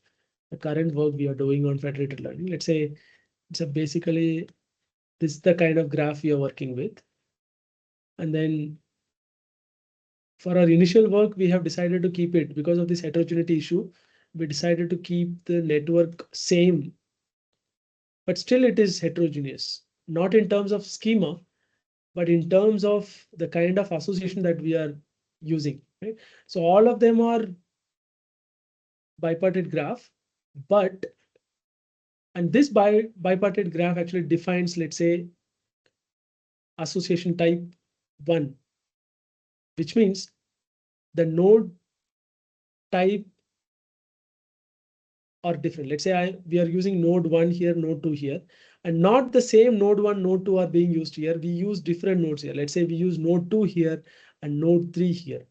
the current work we are doing on federated learning. Let's say it's basically this is the kind of graph we are working with. And then for our initial work, we have decided to keep it because of this heterogeneity issue. We decided to keep the network same, but still it is heterogeneous, not in terms of schema, but in terms of the kind of association that we are using, right? So all of them are bipartite graph, but, and this bipartite graph actually defines, let's say, association type 1, which means the node type are different. Let's say we are using node 1 here, node 2 here, and not the same node 1, node 2 are being used here. We use different nodes here. Let's say we use node 2 here and node 3 here.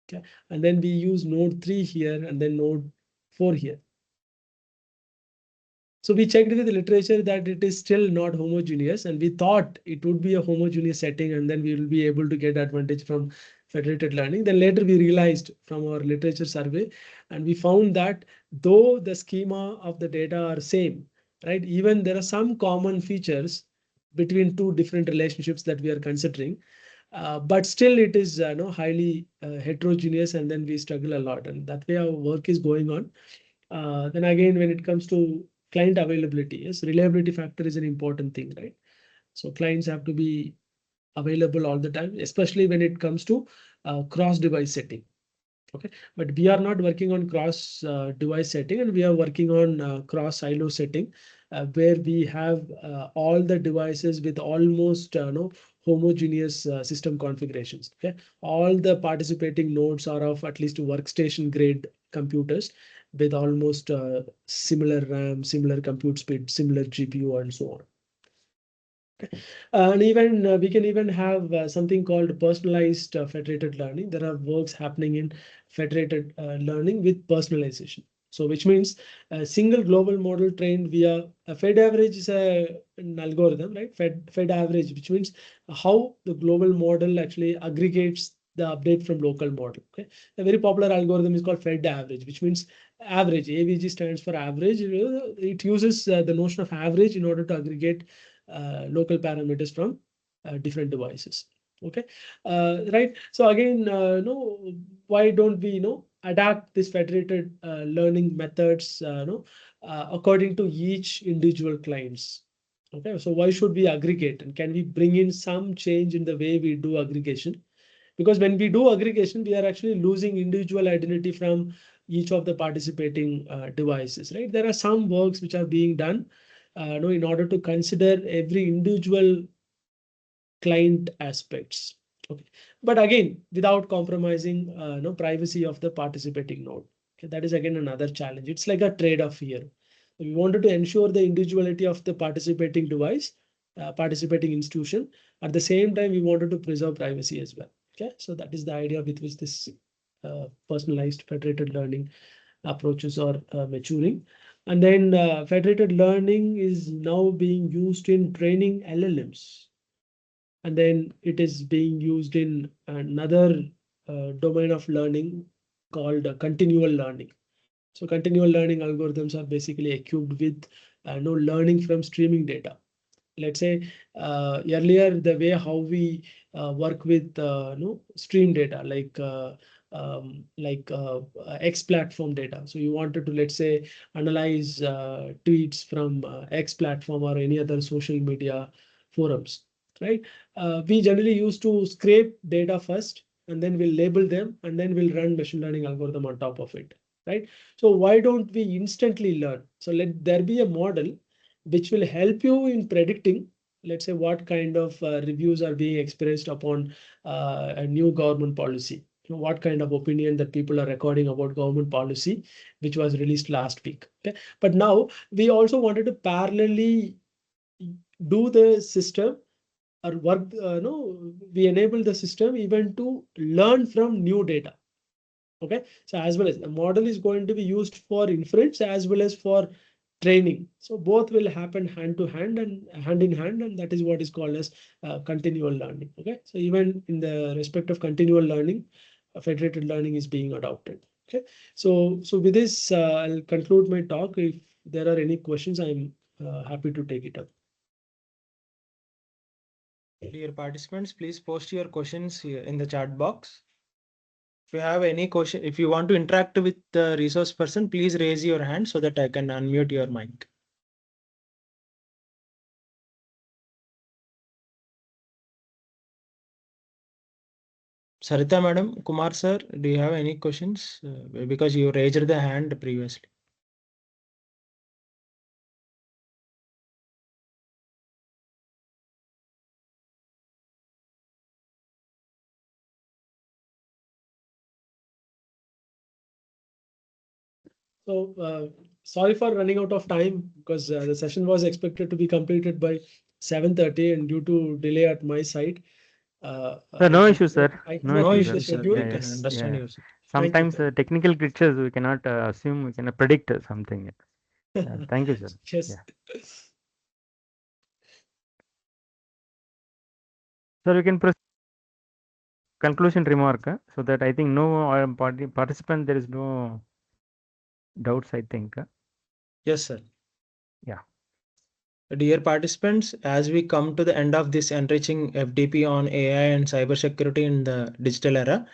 Okay, and then we use node 3 here and then node 4 here. So we checked with the literature that it is still not homogeneous, and we thought it would be a homogeneous setting, and then we will be able to get advantage from federated learning. Then later we realized from our literature survey, and we found that though the schema of the data are same, right? Even there are some common features between 2 different relationships that we are considering, but still it is highly heterogeneous, and then we struggle a lot, and that way our work is going on. Then again, when it comes to client availability, yes, reliability factor is an important thing, right? So clients have to be available all the time, especially when it comes to cross device setting. Okay, but we are not working on cross device setting, and we are working on cross silo setting, where we have all the devices with almost homogeneous system configurations. Okay, all the participating nodes are of at least workstation grade computers with almost similar RAM, similar compute speed, similar GPU, and so on. And even we can even have something called personalized federated learning. There are works happening in federated learning with personalization. So which means a single global model trained via a Fed average is an algorithm, right? Fed average, which means how the global model actually aggregates the update from local model. Okay, a very popular algorithm is called Fed average, which means average. AVG stands for average. It uses the notion of average in order to aggregate local parameters from different devices. Okay, right. So again, no, why don't we adapt this federated learning methods according to each individual clients? Okay, so why should we aggregate, and can we bring in some change in the way we do aggregation? Because when we do aggregation, we are actually losing individual identity from each of the participating devices, right? There are some works which are being done in order to consider every individual client aspects. Okay, but again, without compromising privacy of the participating node. Okay, that is again another challenge. It's like a trade-off here. We wanted to ensure the individuality of the participating device, participating institution, At the same time, we wanted to preserve privacy as well. Okay, so that is the idea with which this personalized federated learning approaches are maturing. And then federated learning is now being used in training LLMs. And then it is being used in another domain of learning called continual learning. So continual learning algorithms are basically equipped with learning from streaming data. Let's say earlier the way how we work with stream data X platform data. So you wanted to, let's say, analyze tweets from X platform or any other social media forums, right? We generally used to scrape data first, and then we'll label them, and then we'll run machine learning algorithm on top of it, right? So why don't we instantly learn? So let there be a model which will help you in predicting, let's say, what kind of reviews are being expressed upon a new government policy. What kind of opinion that people are recording about government policy, which was released last week. Okay, but now we also wanted to parallelly do the system or work. No, we enable the system even to learn from new data. Okay, so as well as the model is going to be used for inference as well as for training. So both will happen hand to hand and hand in hand, and that is what is called as continual learning. Okay, so even in the respect of continual learning, federated learning is being adopted. Okay, so with this, I'll conclude my talk. If there are any questions, I'm happy to take it up. Dear participants, please post your questions here in the chat box. If you have any question, if you want to interact with the resource person, please raise your hand so that I can unmute your mic. Sarita madam, Kumar sir, do you have any questions? Because you raised the hand previously. So sorry for running out of time, because the session was expected to be completed by 7:30, and due to delay at my side, Sir, no issue, sir. No No issue, issues, sir. schedule. We Yeah, can yes, understand yeah. your Sometimes sir. technical glitches we cannot assume, we cannot predict something. Thank you, sir. Yes. Yeah. Sir, we can proceed conclusion remark, so that I think no participant, there is no doubts, I think. Yes, sir. Yeah. Dear participants, as we come to the end of this enriching FDP on AI and cybersecurity in the digital era,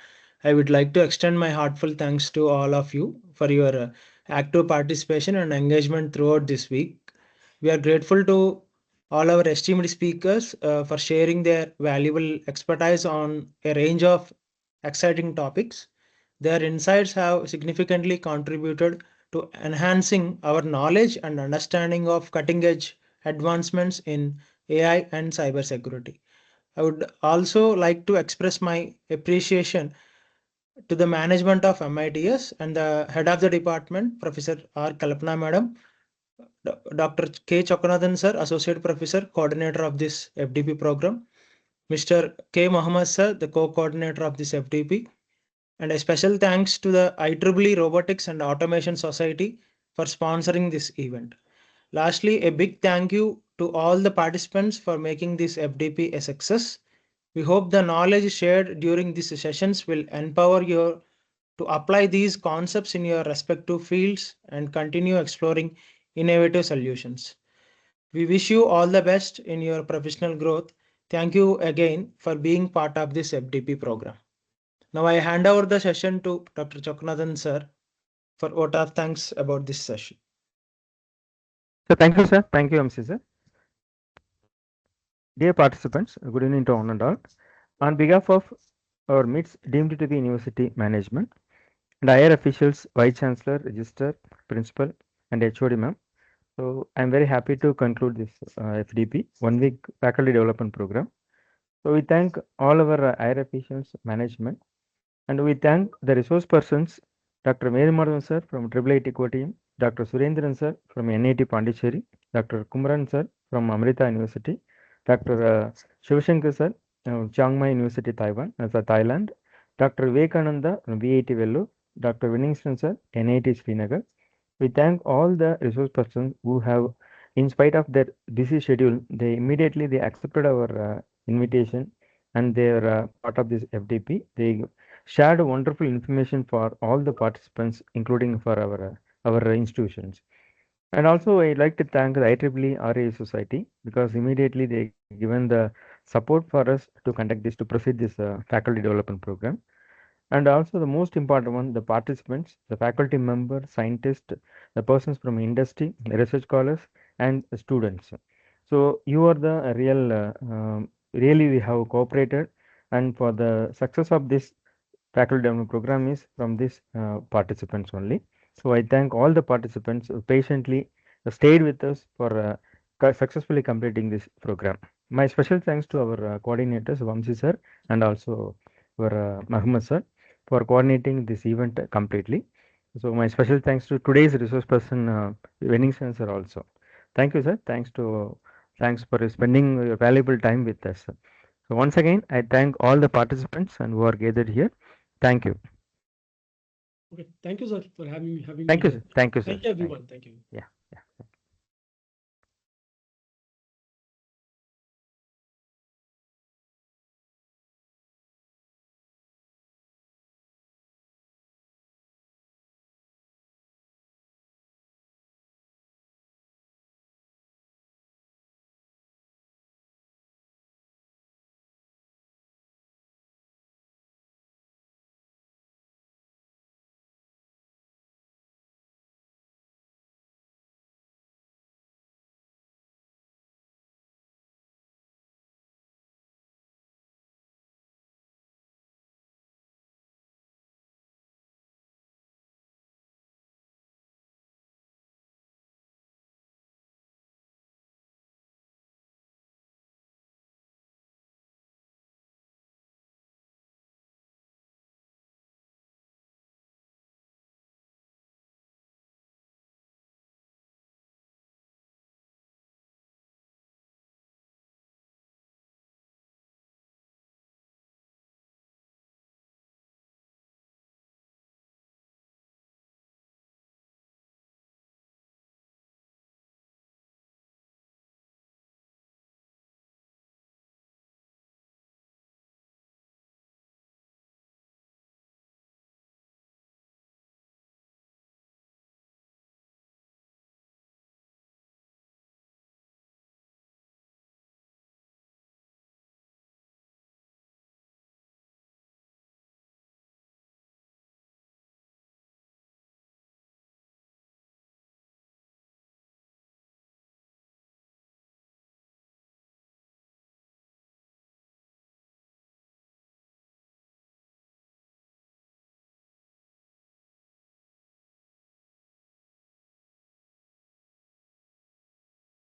I would like to extend my heartfelt thanks to all of you for your active participation and engagement throughout this week. We are grateful to all our esteemed speakers for sharing their valuable expertise on a range of exciting topics. Their insights have significantly contributed to enhancing our knowledge and understanding of cutting edge advancements in AI and cybersecurity. I would also like to express my appreciation to the management of MITS and the head of the department, Professor R. Kalpana Madam, Dr. K. Chokanathan Sir, Associate Professor, Coordinator of this FDP program, Mr. K. Mohammed Sir, the Co-Coordinator of this FDP, and a special thanks to the IEEE Robotics and Automation Society for sponsoring this event. Lastly, a big thank you to all the participants for making this FDP a success. We hope the knowledge shared during these sessions will empower you to apply these concepts in your respective fields and continue exploring innovative solutions. We wish you all the best in your professional growth. Thank you again for being part of this FDP program. Now I hand over the session to Dr. Chokanathan sir for vote of thanks about this session. So thank you, sir. Thank you, MC sir. Dear participants, good evening to one and all. On behalf of our MITS deemed to be university management and higher officials, Vice Chancellor, Register, Principal, and HOD ma'am. So I'm very happy to conclude this FDP, 1 week faculty development program. So we thank all our higher officials, management, and we thank the resource persons, Dr. Madanapalle sir from IIIT Kottayam, Dr. Surendran sir from NIT Pondicherry, Dr. Kumran sir from Amrita University, Dr. Shivashankar sir, Chiang Mai University, Taiwan, Thailand. Dr. Vivekananda, VIT Vellore. Dr. Winningston sir, NIT Srinagar. We thank all the resource persons who have, in spite of their busy schedule, they accepted our invitation and they are part of this FDP. They shared wonderful information for all the participants, including for our institutions. And also, I'd like to thank the IEEE RA Society because immediately they given the support for us to conduct this, to proceed this faculty development program. And also the most important one, the participants, the faculty member, scientists, the persons from industry, the research scholars, and the students. So you are the real, really we have cooperated, and for the success of this faculty development program is from these participants only. So I thank all the participants who patiently stayed with us for successfully completing this program. My special thanks to our coordinators, Vamsi sir, and also our Muhammad sir, for coordinating this event completely. So my special thanks to today's resource person, Winningston sir also. Thank you, sir. Thanks for spending your valuable time with us. So once again, I thank all the participants and who are gathered here. Thank you. Okay, thank you, sir, for having me Thank you, here. sir. Thank you, sir. Thank you, everyone. Thank you. Yeah.